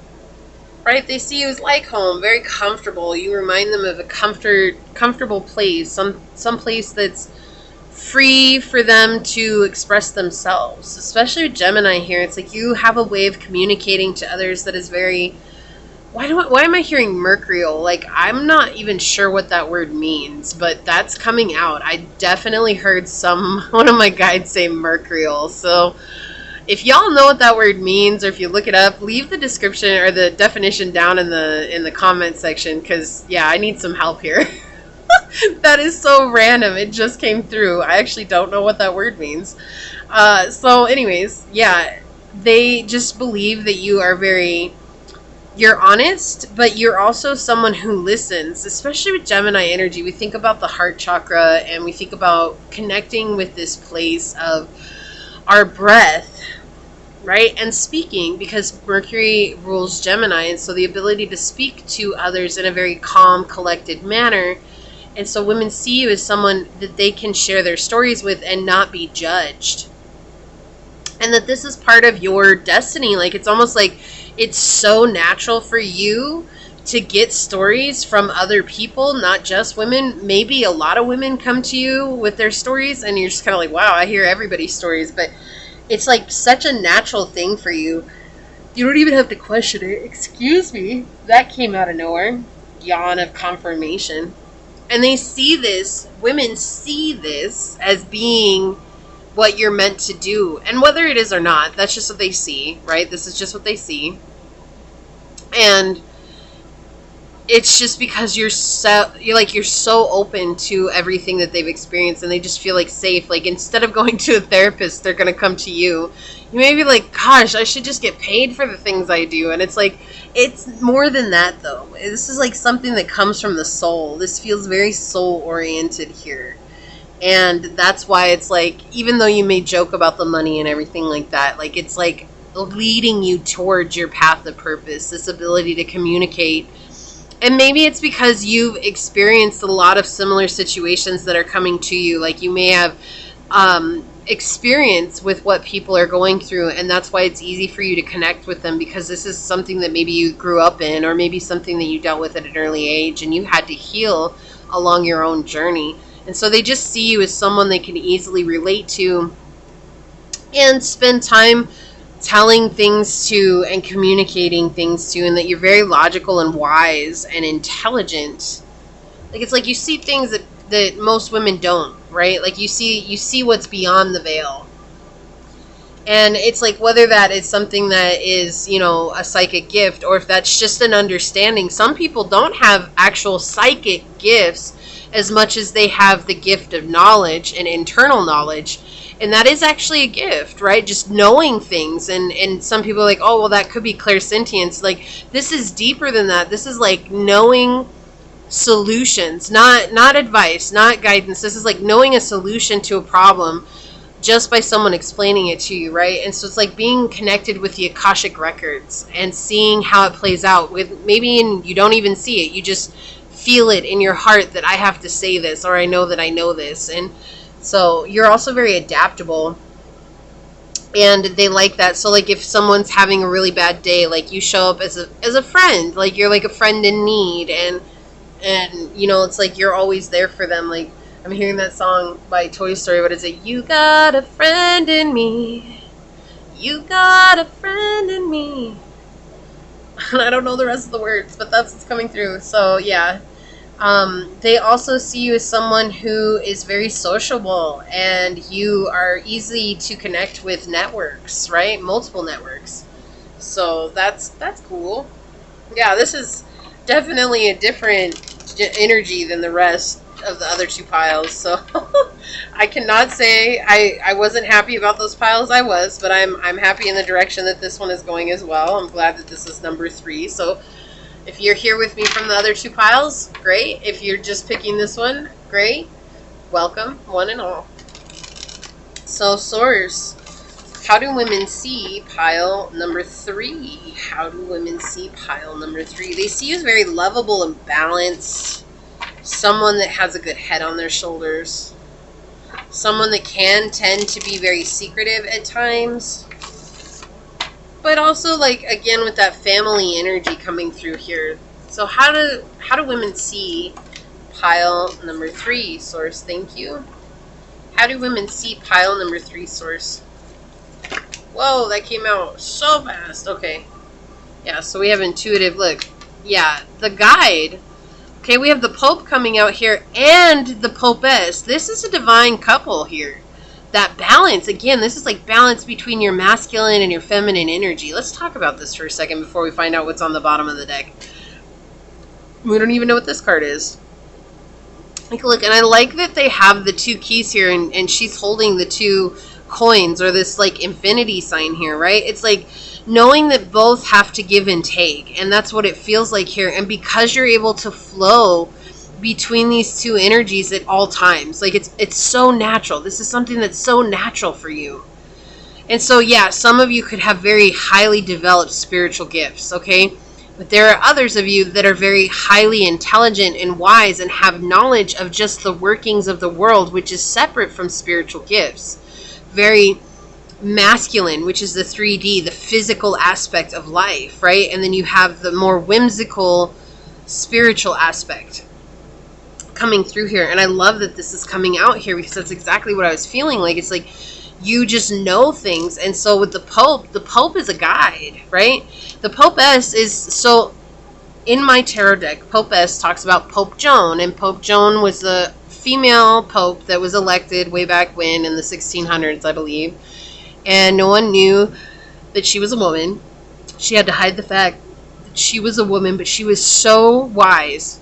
Right? They see you as like home. Very comfortable. You remind them of a comfortable place. Some place that's free for them to express themselves. Especially with Gemini here, it's like you have a way of communicating to others that is very... Why am I hearing mercurial? Like, I'm not even sure what that word means, but that's coming out. I definitely heard one of my guides say mercurial. So if y'all know what that word means, or if you look it up, leave the description or the definition down in the comment section, because yeah, I need some help here. That is so random. It just came through. I actually don't know what that word means. So anyways, yeah, they just believe that you're honest, but you're also someone who listens. Especially with Gemini energy, we think about the heart chakra, and we think about connecting with this place of our breath, right? And speaking, because Mercury rules Gemini, and so the ability to speak to others in a very calm, collected manner. And so women see you as someone that they can share their stories with and not be judged. And that this is part of your destiny. Like, it's almost like it's so natural for you to get stories from other people, not just women. Maybe a lot of women come to you with their stories, and you're just kind of like, wow, I hear everybody's stories. But it's like such a natural thing for you. You don't even have to question it. Excuse me. That came out of nowhere. Yawn of confirmation. And they see this, women see this as being what you're meant to do. And whether it is or not, that's just what they see, right? This is just what they see. And it's just because you're so open to everything that they've experienced, and they just feel like safe. Like, instead of going to a therapist, they're going to come to you. You may be like, gosh, I should just get paid for the things I do. And it's like, it's more than that, though. This is like something that comes from the soul. This feels very soul oriented here. And that's why it's like, even though you may joke about the money and everything like that, like, it's like leading you towards your path of purpose, this ability to communicate. And maybe it's because you've experienced a lot of similar situations that are coming to you. Like, you may have experience with what people are going through, and that's why it's easy for you to connect with them, because this is something that maybe you grew up in, or maybe something that you dealt with at an early age and you had to heal along your own journey. And so they just see you as someone they can easily relate to and spend time telling things to and communicating things to, and that you're very logical and wise and intelligent. Like, it's like you see things that most women don't, right? Like, you see what's beyond the veil. And it's like, whether that is something that is, you know, a psychic gift, or if that's just an understanding. Some people don't have actual psychic gifts as much as they have the gift of knowledge and internal knowledge. And that is actually a gift, right? Just knowing things. And some people are like, oh, well, that could be clairsentience. Like, this is deeper than that. This is like knowing solutions, not advice, not guidance. This is like knowing a solution to a problem just by someone explaining it to you, right? And so it's like being connected with the Akashic records and seeing how it plays out. With maybe you don't even see it. You just feel it in your heart that I have to say this, or I know that I know this. And so you're also very adaptable, and they like that. So like, if someone's having a really bad day, like, you show up as a friend. Like, you're like a friend in need, and you know, it's like you're always there for them. Like, I'm hearing that song by Toy Story. What is it? You got a friend in me. You got a friend in me. I don't know the rest of the words, but that's what's coming through. So yeah. They also see you as someone who is very sociable, and you are easy to connect with networks, right? Multiple networks. So that's cool. Yeah, this is definitely a different energy than the rest of the other two piles. So I cannot say I wasn't happy about those piles. I was, but I'm happy in the direction that this one is going as well. I'm glad that this is number 3. So if you're here with me from the other two piles, great. If you're just picking this one, great. Welcome, one and all. So, Source, how do women see pile number 3? How do women see pile number 3? They see you as very lovable and balanced. Someone that has a good head on their shoulders. Someone that can tend to be very secretive at times. But also, like, again, with that family energy coming through here. So how do women see pile number 3? Source, thank you. How do women see pile number 3 source? Whoa, that came out so fast. Okay. Yeah, so we have intuitive. Look. Yeah, the guide. Okay, we have the Pope coming out here and the Popess. This is a divine couple here. That balance, again, this is like balance between your masculine and your feminine energy. Let's talk about this for a second before we find out what's on the bottom of the deck. We don't even know what this card is. Like, look, and I like that they have the 2 keys here, and she's holding the 2 coins, or this like infinity sign here, right? It's like knowing that both have to give and take, and that's what it feels like here. And because you're able to flow between these 2 energies at all times, like it's so natural. This is something that's so natural for you. And so yeah, some of you could have very highly developed spiritual gifts, okay? But there are others of you that are very highly intelligent and wise and have knowledge of just the workings of the world, which is separate from spiritual gifts. Very masculine, which is the 3D, the physical aspect of life, right? And then you have the more whimsical spiritual aspect coming through here. And I love that this is coming out here, because that's exactly what I was feeling like. It's like you just know things. And so with the Pope is a guide, right? The Popess is, so in my tarot deck, Popess talks about Pope Joan, and Pope Joan was a female pope that was elected way back when in the 1600s, I believe. And no one knew that she was a woman. She had to hide the fact that she was a woman, but she was so wise,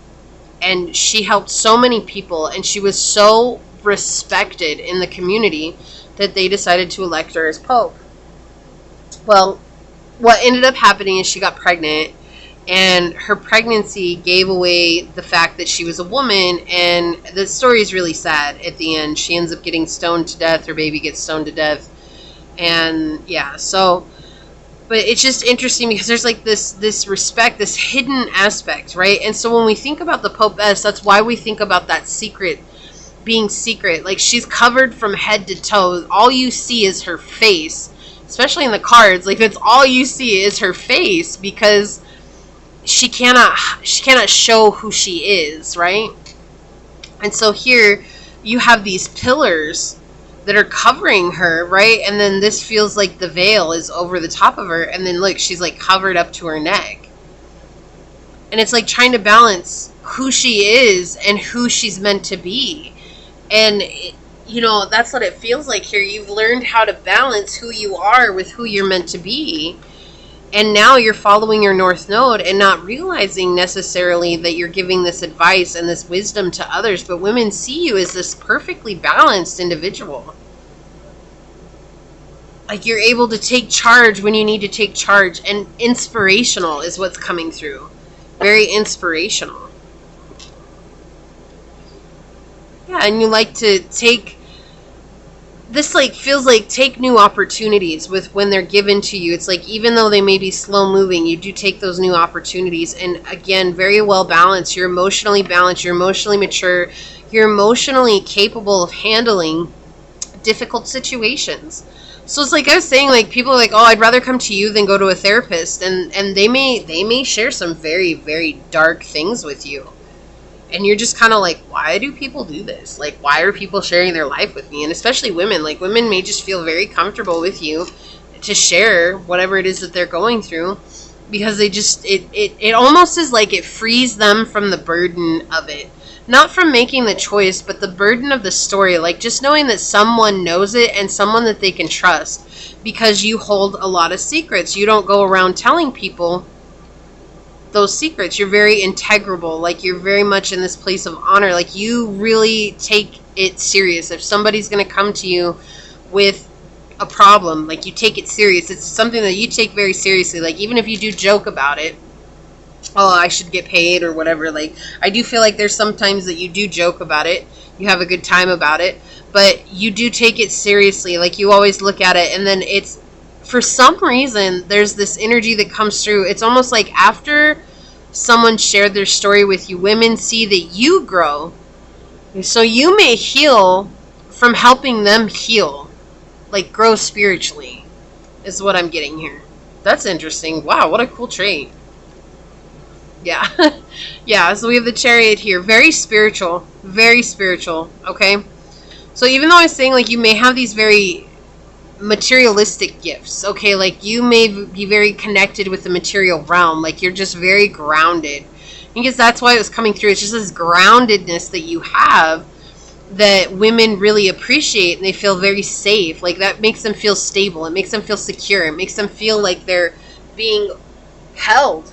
and she helped so many people, and she was so respected in the community that they decided to elect her as pope. Well, what ended up happening is she got pregnant, and her pregnancy gave away the fact that she was a woman, and the story is really sad at the end. She ends up getting stoned to death. Her baby gets stoned to death. And yeah, so, but it's just interesting because there's like this respect, this hidden aspect, right? And so when we think about the Popess, that's why we think about that secret being secret. Like, she's covered from head to toe. All you see is her face, especially in the cards. Like, that's all you see is her face, because she cannot show who she is, right? And so here you have these pillars that are covering her, right? And then this feels like the veil is over the top of her, and then look, she's like covered up to her neck. And it's like trying to balance who she is and who she's meant to be. And you know, that's what it feels like here. You've learned how to balance who you are with who you're meant to be. And now you're following your North Node and not realizing necessarily that you're giving this advice and this wisdom to others. But women see you as this perfectly balanced individual. Like, you're able to take charge when you need to take charge. And inspirational is what's coming through. Very inspirational. Yeah, and you like to take... This like feels like take new opportunities with when they're given to you. It's like, even though they may be slow moving, you do take those new opportunities. And again, very well balanced. You're emotionally balanced. You're emotionally mature. You're emotionally capable of handling difficult situations. So it's like I was saying, like, people are like, oh, I'd rather come to you than go to a therapist. And they may share some very, very dark things with you. And you're just kind of like, why do people do this? Like, why are people sharing their life with me? And especially women. Like, women may just feel very comfortable with you to share whatever it is that they're going through. Because they just, it almost is like it frees them from the burden of it. Not from making the choice, but the burden of the story. Like, just knowing that someone knows it and someone that they can trust. Because you hold a lot of secrets. You don't go around telling people those secrets. You're very integrable. Like, you're very much in this place of honor. Like, you really take it serious. If somebody's going to come to you with a problem, like, you take it serious. It's something that you take very seriously. Like, even if you do joke about it, oh, I should get paid or whatever. Like, I do feel like there's sometimes that you do joke about it. You have a good time about it, but you do take it seriously. Like, you always look at it, and then it's, for some reason, there's this energy that comes through. It's almost like after someone shared their story with you, women see that you grow. So you may heal from helping them heal. Like, grow spiritually, is what I'm getting here. That's interesting. Wow, what a cool trait. Yeah. Yeah, so we have the Chariot here. Very spiritual. Very spiritual. Okay? So even though I was saying, like, you may have these very materialistic gifts, okay, like you may be very connected with the material realm, like you're just very grounded. I guess that's why it was coming through. It's just this groundedness that you have that women really appreciate, and they feel very safe. Like that makes them feel stable. It makes them feel secure. It makes them feel like they're being held,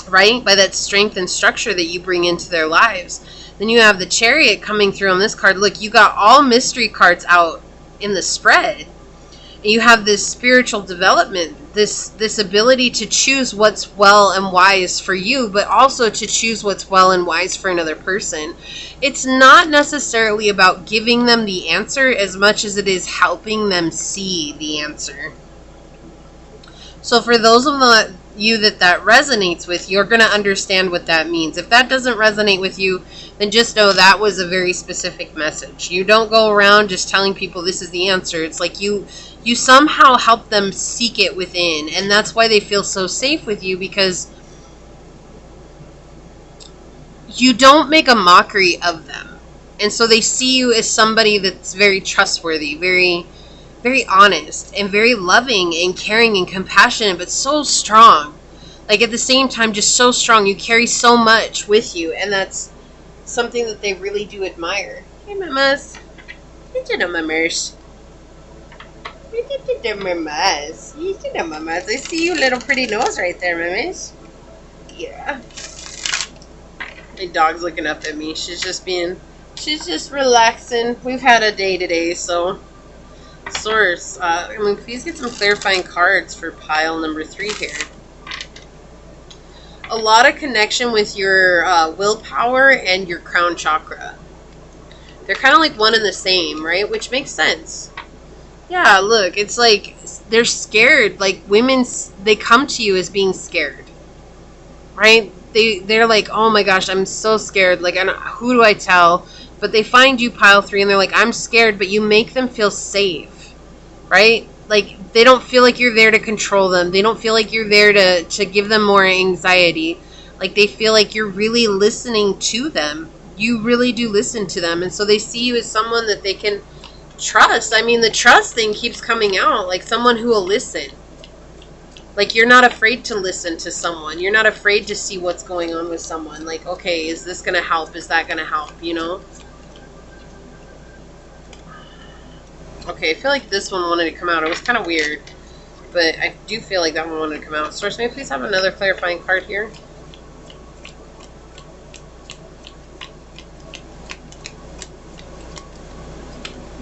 right, by that strength and structure that you bring into their lives. Then you have the Chariot coming through on this card. Look, you got all mystery cards out in the spread. And you have this spiritual development, this ability to choose what's well and wise for you, but also to choose what's well and wise for another person. It's not necessarily about giving them the answer as much as it is helping them see the answer. So for those of you that resonates with, you're going to understand what that means. If that doesn't resonate with you, then just know that was a very specific message. You don't go around just telling people this is the answer. It's like you somehow help them seek it within, and that's why they feel so safe with you, because you don't make a mockery of them. And so they see you as somebody that's very trustworthy, very very honest, and very loving and caring and compassionate, but so strong. Like at the same time, just so strong. You carry so much with you, and that's something that they really do admire. Hey, mamas. Hello, mamas. Hello, mamas. I see you, little pretty nose right there, mamas. Yeah. My dog's looking up at me. She's just relaxing. We've had a day today, so... Source, please get some clarifying cards for pile number 3 here. A lot of connection with your willpower and your crown chakra. They're kind of like one and the same, right? Which makes sense. Yeah, look, it's like they're scared. Like women, they come to you as being scared, right? They're like, oh my gosh, I'm so scared. Like, who do I tell? But they find you, pile 3, and they're like, I'm scared, but you make them feel safe. Right? Like, they don't feel like you're there to control them. They don't feel like you're there to give them more anxiety. Like, they feel like you're really listening to them. You really do listen to them. And so they see you as someone that they can trust. I mean, the trust thing keeps coming out. Like, someone who will listen. Like, you're not afraid to listen to someone. You're not afraid to see what's going on with someone. Like, okay, is this going to help? Is that going to help? You know? Okay, I feel like this one wanted to come out. It was kind of weird, but I do feel like that one wanted to come out. Source, may I please have another clarifying card here?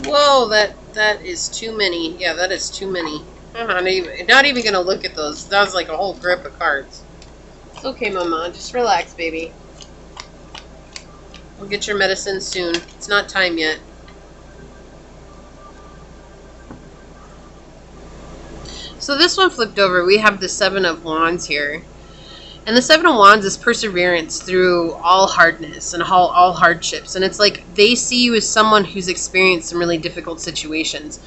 Whoa, that is too many. Yeah, that is too many. I'm not even going to look at those. That was like a whole grip of cards. It's okay, Mama. Just relax, baby. We'll get your medicine soon. It's not time yet. So this one flipped over. We have the 7 of Wands here. And the 7 of Wands is perseverance through all hardness and all hardships. And it's like they see you as someone who's experienced some really difficult situations.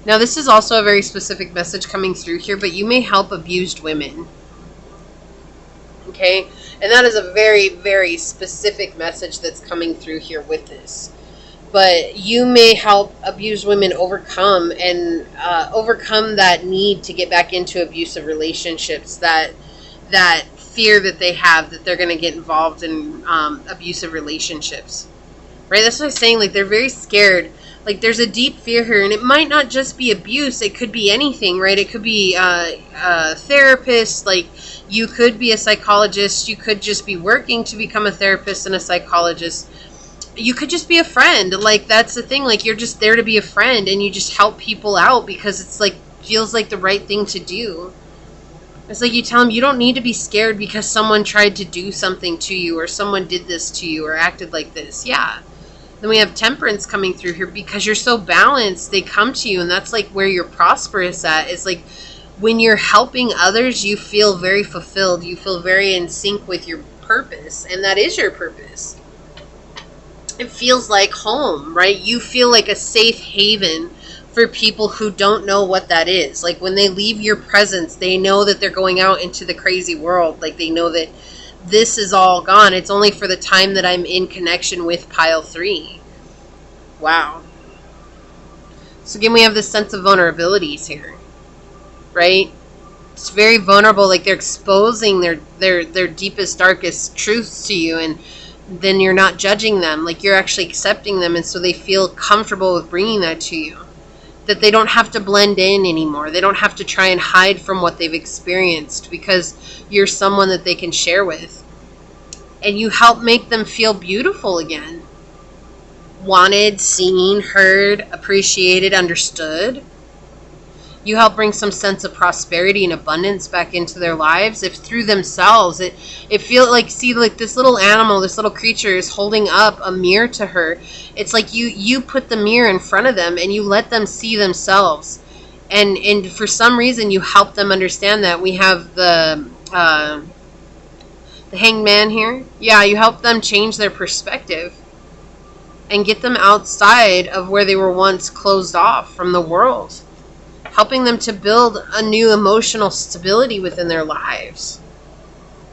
Now, this is also a very specific message coming through here, but you may help abused women. Okay? And that is a very, very specific message that's coming through here with this. But you may help abused women overcome that need to get back into abusive relationships, that fear that they have that they're going to get involved in abusive relationships. Right? That's what I'm saying. Like, they're very scared. Like, there's a deep fear here, and it might not just be abuse. It could be anything, right? It could be a therapist. Like, you could be a psychologist. You could just be working to become a therapist and a psychologist. You could just be a friend. Like, that's the thing. Like, you're just there to be a friend, and you just help people out because it's like, feels like the right thing to do. It's like you tell them you don't need to be scared because someone tried to do something to you, or someone did this to you, or acted like this. Yeah. Then we have Temperance coming through here because you're so balanced. They come to you, and that's like where you're prosperous at. It's like when you're helping others, you feel very fulfilled. You feel very in sync with your purpose, and that is your purpose. It feels like home, right? You feel like a safe haven for people who don't know what that is. Like, when they leave your presence, they know that they're going out into the crazy world. Like, they know that this is all gone. It's only for the time that I'm in connection with pile 3. Wow. So again, we have this sense of vulnerabilities here, right? It's very vulnerable, like they're exposing their deepest, darkest truths to you, and then you're not judging them, like you're actually accepting them, and so they feel comfortable with bringing that to you. That they don't have to blend in anymore. They don't have to try and hide from what they've experienced, because you're someone that they can share with. And you help make them feel beautiful again. Wanted, seen, heard, appreciated, understood. You help bring some sense of prosperity and abundance back into their lives. If through themselves, it feels like, see, like this little animal, this little creature is holding up a mirror to her. It's like you put the mirror in front of them and you let them see themselves. And for some reason, you help them understand that. We have the Hanged Man here. Yeah, you help them change their perspective and get them outside of where they were once closed off from the world. Helping them to build a new emotional stability within their lives.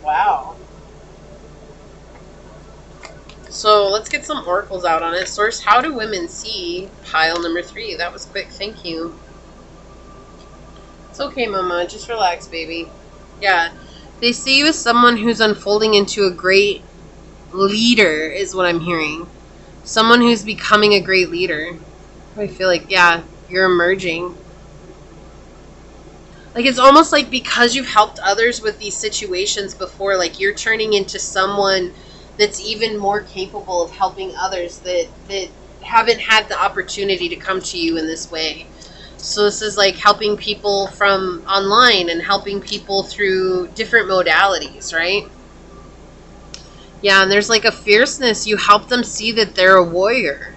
Wow. So let's get some oracles out on it. Source, how do women see pile number 3? That was quick, thank you. It's okay, mama, just relax, baby. Yeah, they see you as someone who's unfolding into a great leader, is what I'm hearing. Someone who's becoming a great leader. I feel like, yeah, you're emerging. Like, it's almost like because you've helped others with these situations before, like you're turning into someone that's even more capable of helping others that haven't had the opportunity to come to you in this way. So this is like helping people from online and helping people through different modalities, right? Yeah, and there's like a fierceness. You help them see that they're a warrior.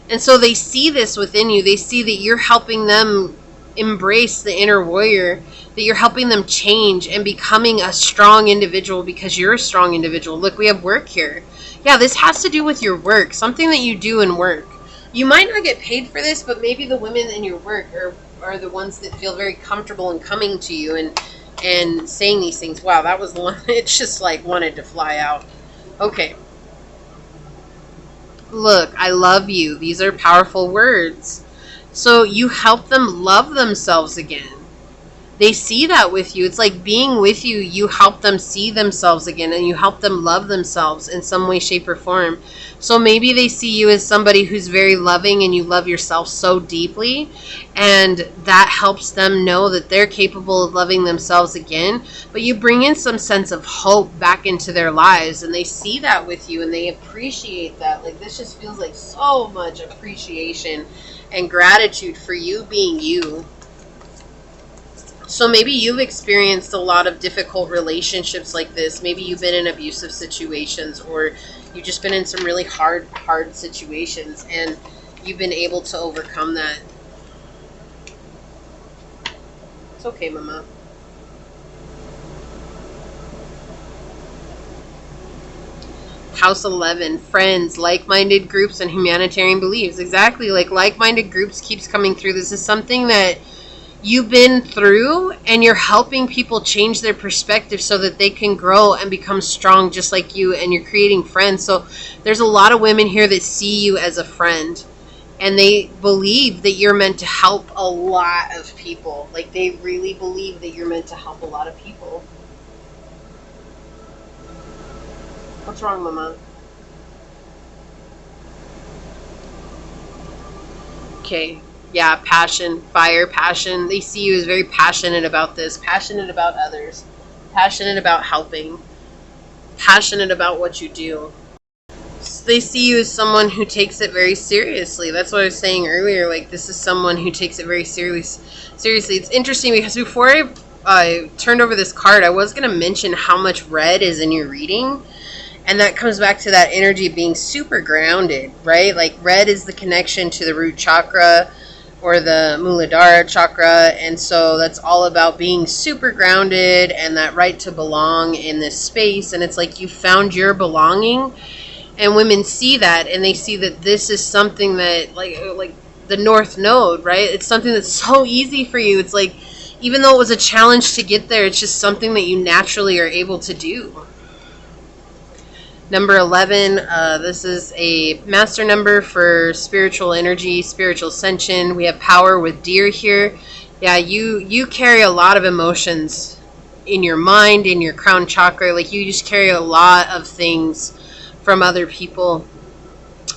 And so they see this within you. They see that you're helping them embrace the inner warrior, that you're helping them change and becoming a strong individual because you're a strong individual. Look, we have work here. Yeah, this has to do with your work, something that you do in work. You might not get paid for this, but maybe the women in your work are the ones that feel very comfortable in coming to you and saying these things. Wow, that was the one. It's just like wanted to fly out. Okay. Look, I love you. These are powerful words. So you help them love themselves again. They see that with you. It's like being with you, you help them see themselves again, and you help them love themselves in some way, shape, or form. So maybe they see you as somebody who's very loving and you love yourself so deeply, and that helps them know that they're capable of loving themselves again. But you bring in some sense of hope back into their lives, and they see that with you and they appreciate that. Like, this just feels like so much appreciation and gratitude for you being you. So maybe you've experienced a lot of difficult relationships like this. Maybe you've been in abusive situations, or you've just been in some really hard situations, and you've been able to overcome that. It's okay, mama. House 11, friends, like-minded groups, and humanitarian beliefs. Exactly, like-minded groups keeps coming through. This is something that you've been through, and you're helping people change their perspective so that they can grow and become strong just like you, and you're creating friends. So there's a lot of women here that see you as a friend, and they believe that you're meant to help a lot of people. Like, they really believe that you're meant to help a lot of people. What's wrong, mama? Okay. Yeah, passion, fire, passion. They see you as very passionate about this, passionate about others, passionate about helping, passionate about what you do. So they see you as someone who takes it very seriously. That's what I was saying earlier. Like, this is someone who takes it very seriously. It's interesting because before I turned over this card, I was going to mention how much red is in your reading. And that comes back to that energy of being super grounded, right? Like, red is the connection to the root chakra, or the Muladhara chakra, and so that's all about being super grounded and that right to belong in this space. And it's like you found your belonging, and women see that, and they see that this is something that, like the North Node, right? It's something that's so easy for you. It's like, even though it was a challenge to get there, it's just something that you naturally are able to do. Number 11, this is a master number for spiritual energy, spiritual ascension. We have power with deer here. Yeah, you carry a lot of emotions in your mind, in your crown chakra. Like, you just carry a lot of things from other people.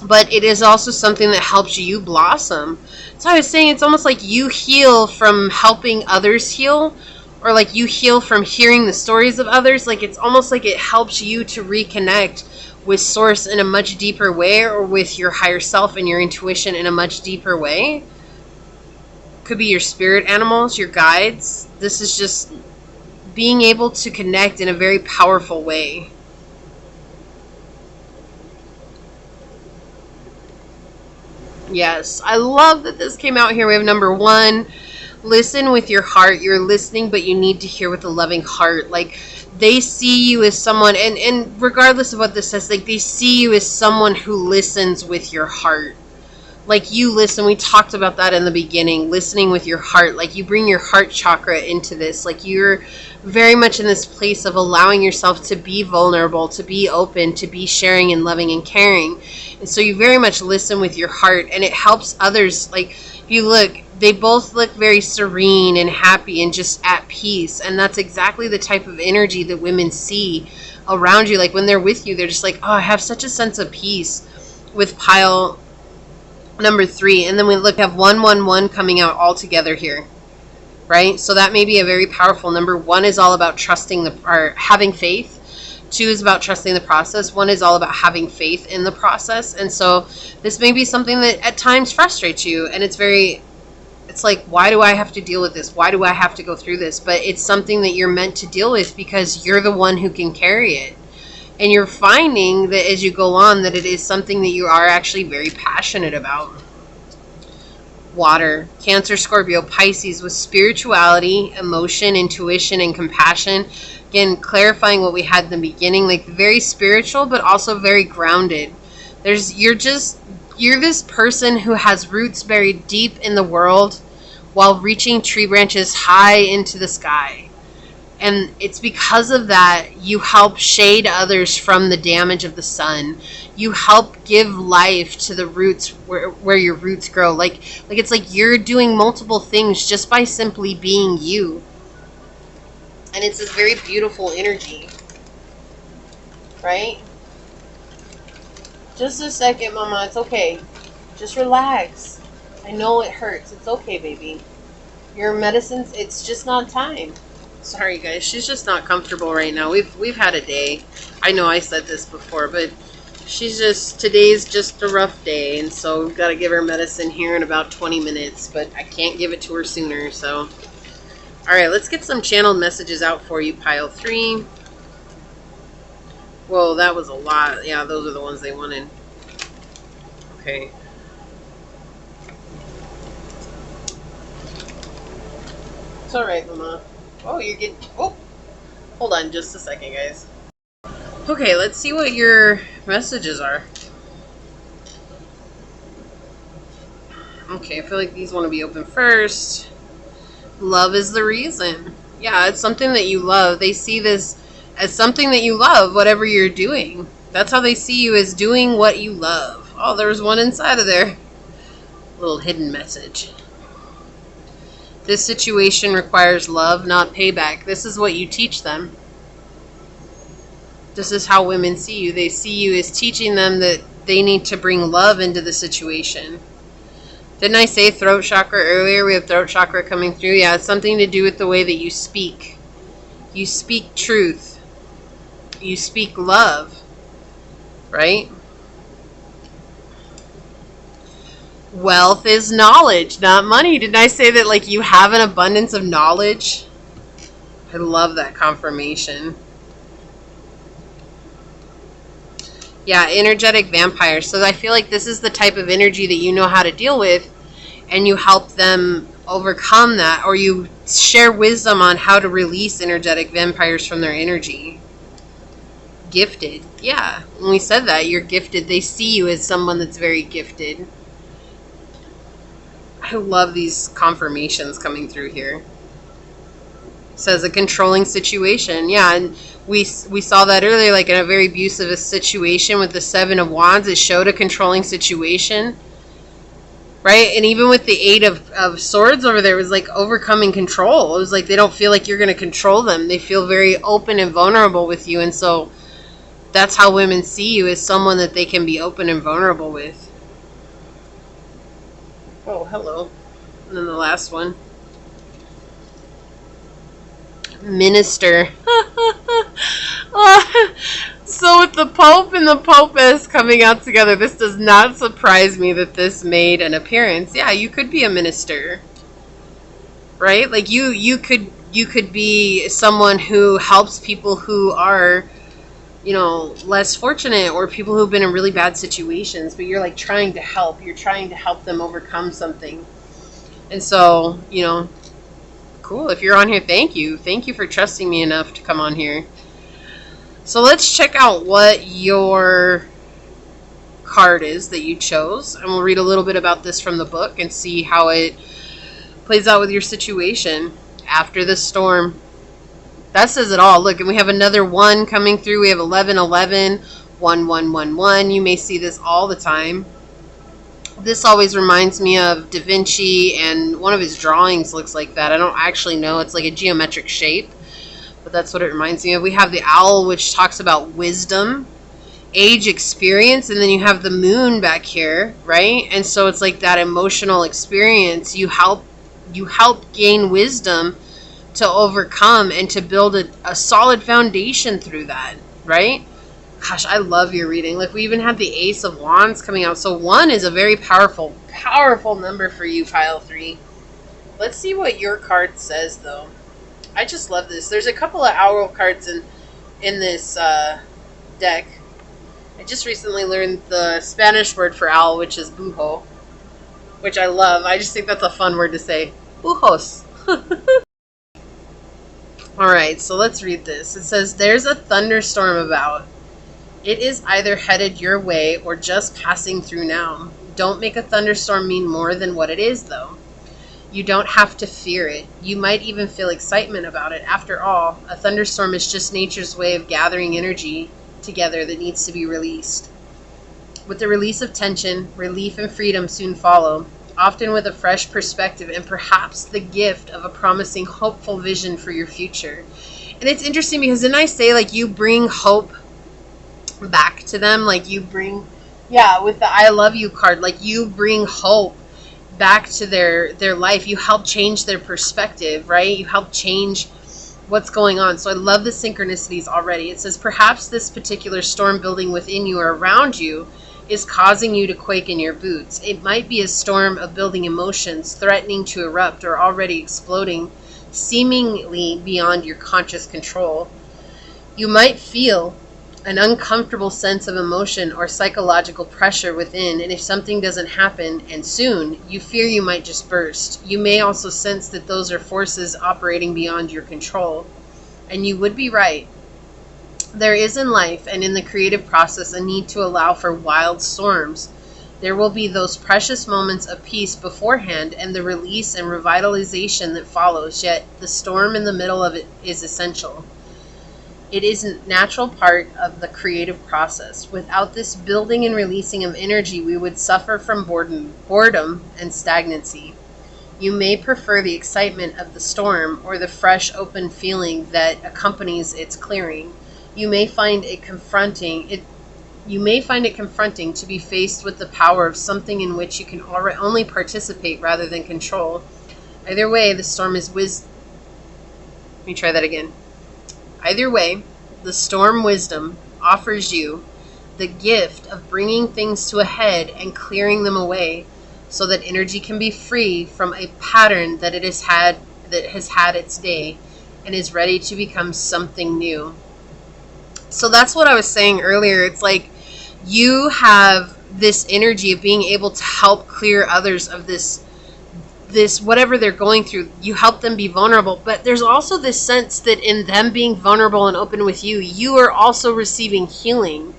But it is also something that helps you blossom. So I was saying, it's almost like you heal from helping others heal, or like you heal from hearing the stories of others. Like, it's almost like it helps you to reconnect with source in a much deeper way, or with your higher self and your intuition in a much deeper way. Could be your spirit animals, your guides. This is just being able to connect in a very powerful way. Yes, I love that this came out here. We have number 1, listen with your heart. You're listening, but you need to hear with a loving heart. Like, they see you as someone, and regardless of what this says, like, they see you as someone who listens with your heart. Like, you listen. We talked about that in the beginning, listening with your heart. Like, you bring your heart chakra into this. Like, you're very much in this place of allowing yourself to be vulnerable, to be open, to be sharing and loving and caring. And so you very much listen with your heart, and it helps others. Like, if you look, they both look very serene and happy and just at peace. And that's exactly the type of energy that women see around you. Like, when they're with you, they're just like, oh, I have such a sense of peace. With pile number 3, and then we have 111 coming out all together here, right? So that may be a very powerful number. 1 is all about trusting or having faith. 2 is about trusting the process. 1 is all about having faith in the process. And so this may be something that at times frustrates you, and it's like, why do I have to deal with this? Why do I have to go through this? But it's something that you're meant to deal with, because you're the one who can carry it. And you're finding that as you go on, that it is something that you are actually very passionate about. Water, Cancer, Scorpio, Pisces, with spirituality, emotion, intuition, and compassion. Again, clarifying what we had in the beginning, like very spiritual, but also very grounded. You're this person who has roots buried deep in the world while reaching tree branches high into the sky. And it's because of that you help shade others from the damage of the sun. You help give life to the roots where your roots grow. Like it's like you're doing multiple things just by simply being you. And it's this very beautiful energy. Right? Just a second, Mama. It's okay. Just relax. I know it hurts. It's okay, baby. Your medicines, it's just not time. Sorry, guys. She's just not comfortable right now. We've had a day. I know I said this before, but today's just a rough day, and so we've got to give her medicine here in about 20 minutes, but I can't give it to her sooner, so. All right, let's get some channeled messages out for you, pile 3. Whoa, that was a lot. Yeah, those are the ones they wanted. Okay. It's all right, Mama. Oh, you're getting... Oh! Hold on just a second, guys. Okay, let's see what your messages are. Okay, I feel like these want to be open first. Love is the reason. Yeah, it's something that you love. They see this as something that you love, whatever you're doing. That's how they see you, as doing what you love. Oh, there's one inside of there. Little hidden message. This situation requires love, not payback. This is what you teach them. This is how women see you. They see you as teaching them that they need to bring love into the situation. Didn't I say throat chakra earlier? We have throat chakra coming through. Yeah, it's something to do with the way that you speak. You speak truth. You speak love. Right? Wealth is knowledge, not money. Didn't I say that, like, you have an abundance of knowledge? I love that confirmation. Yeah, energetic vampires. So I feel like this is the type of energy that you know how to deal with, and you help them overcome that, or you share wisdom on how to release energetic vampires from their energy. Gifted. Yeah, when we said that, you're gifted. They see you as someone that's very gifted. I love these confirmations coming through here. says a controlling situation. Yeah, and we saw that earlier, like in a very abusive situation with the Seven of Wands. It showed a controlling situation, right? And even with the Eight of Swords over there, it was like overcoming control. It was like they don't feel like you're going to control them. They feel very open and vulnerable with you. And so that's how women see you, as someone that they can be open and vulnerable with. Oh, hello. And then the last one. Minister. So with the Pope and the Popess coming out together, this does not surprise me that this made an appearance. Yeah, you could be a minister, right? Like you could be someone who helps people who are, you know, less fortunate, or people who've been in really bad situations, but you're like trying to help. You're trying to help them overcome something. And so, you know, cool. If you're on here, thank you. Thank you for trusting me enough to come on here. So let's check out what your card is that you chose. And we'll read a little bit about this from the book and see how it plays out with your situation. After the storm. That says it all. Look, and we have another 1 coming through. We have 11, 11, 1, 1, 1, 1. You may see this all the time. This always reminds me of Da Vinci, and one of his drawings looks like that. I don't actually know. It's like a geometric shape, but that's what it reminds me of. We have the owl, which talks about wisdom, age, experience, and then you have the moon back here, right? And so it's like that emotional experience. You help gain wisdom to overcome and to build a solid foundation through that, right? Gosh, I love your reading. Like, we even had the Ace of Wands coming out. So 1 is a very powerful, powerful number for you, pile 3. Let's see what your card says, though. I just love this. There's a couple of owl cards in this deck. I just recently learned the Spanish word for owl, which is bujo, which I love. I just think that's a fun word to say. Bujos. Alright, so let's read this. It says, there's a thunderstorm about. It is either headed your way or just passing through now. Don't make a thunderstorm mean more than what it is, though. You don't have to fear it. You might even feel excitement about it. After all, a thunderstorm is just nature's way of gathering energy together that needs to be released. With the release of tension, relief and freedom soon follow, often with a fresh perspective and perhaps the gift of a promising, hopeful vision for your future. And it's interesting because didn't I say, like, you bring hope back to them? Like, you bring, yeah, with the I love you card, like, you bring hope back to their life. You help change their perspective, right? You help change what's going on. So I love the synchronicities already. It says, perhaps this particular storm building within you or around you is causing you to quake in your boots. It might be a storm of building emotions threatening to erupt or already exploding, seemingly beyond your conscious control. You might feel an uncomfortable sense of emotion or psychological pressure within, and if something doesn't happen, and soon, you fear you might just burst. You may also sense that those are forces operating beyond your control. And you would be right. There is in life and in the creative process a need to allow for wild storms. There will be those precious moments of peace beforehand and the release and revitalization that follows, yet the storm in the middle of it is essential. It is a natural part of the creative process. Without this building and releasing of energy, we would suffer from boredom and stagnancy. You may prefer the excitement of the storm or the fresh, open feeling that accompanies its clearing. You may find it confronting to be faced with the power of something in which you can only participate rather than control. Either way, the storm is Let me try that again. Either way, the storm wisdom offers you the gift of bringing things to a head and clearing them away so that energy can be free from a pattern that has had its day and is ready to become something new. So that's what I was saying earlier. It's like you have this energy of being able to help clear others of this whatever they're going through. You help them be vulnerable, but there's also this sense that in them being vulnerable and open with you, you are also receiving healing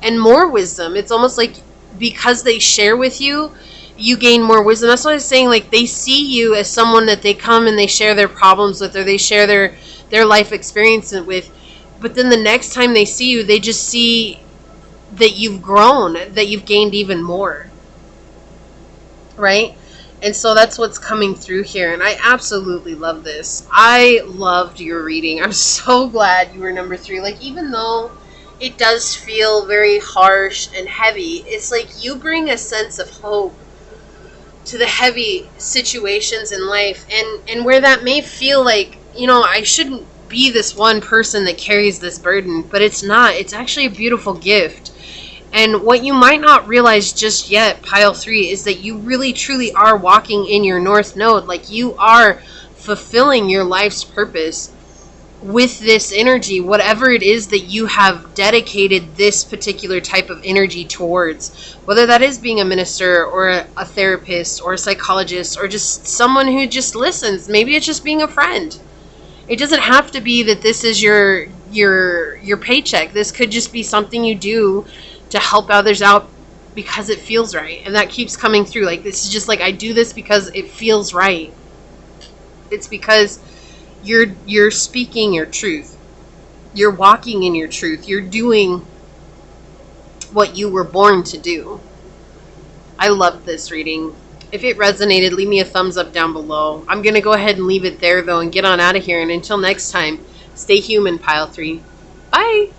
and more wisdom. It's almost like because they share with you, you gain more wisdom. That's what I was saying. Like, they see you as someone that they come and they share their problems with, or they share their life experience with. But then the next time they see you, they just see that you've grown, that you've gained even more. Right? And so that's what's coming through here. And I absolutely love this. I loved your reading. I'm so glad you were number 3. Like, even though it does feel very harsh and heavy, it's like you bring a sense of hope to the heavy situations in life. And where that may feel like, I shouldn't be this one person that carries this burden, but it's not. It's actually a beautiful gift. And what you might not realize just yet, pile 3, is that you really truly are walking in your North Node. Like, you are fulfilling your life's purpose with this energy, whatever it is that you have dedicated this particular type of energy towards, whether that is being a minister or a therapist or a psychologist or just someone who just listens. Maybe it's just being a friend. It doesn't have to be that this is your paycheck. This could just be something you do to help others out because it feels right. And that keeps coming through. Like, this is just like, I do this because it feels right. It's because you're speaking your truth. You're walking in your truth. You're doing what you were born to do. I loved this reading. If it resonated, leave me a thumbs up down below. I'm going to go ahead and leave it there, though, and get on out of here. And until next time, stay human, pile 3. Bye!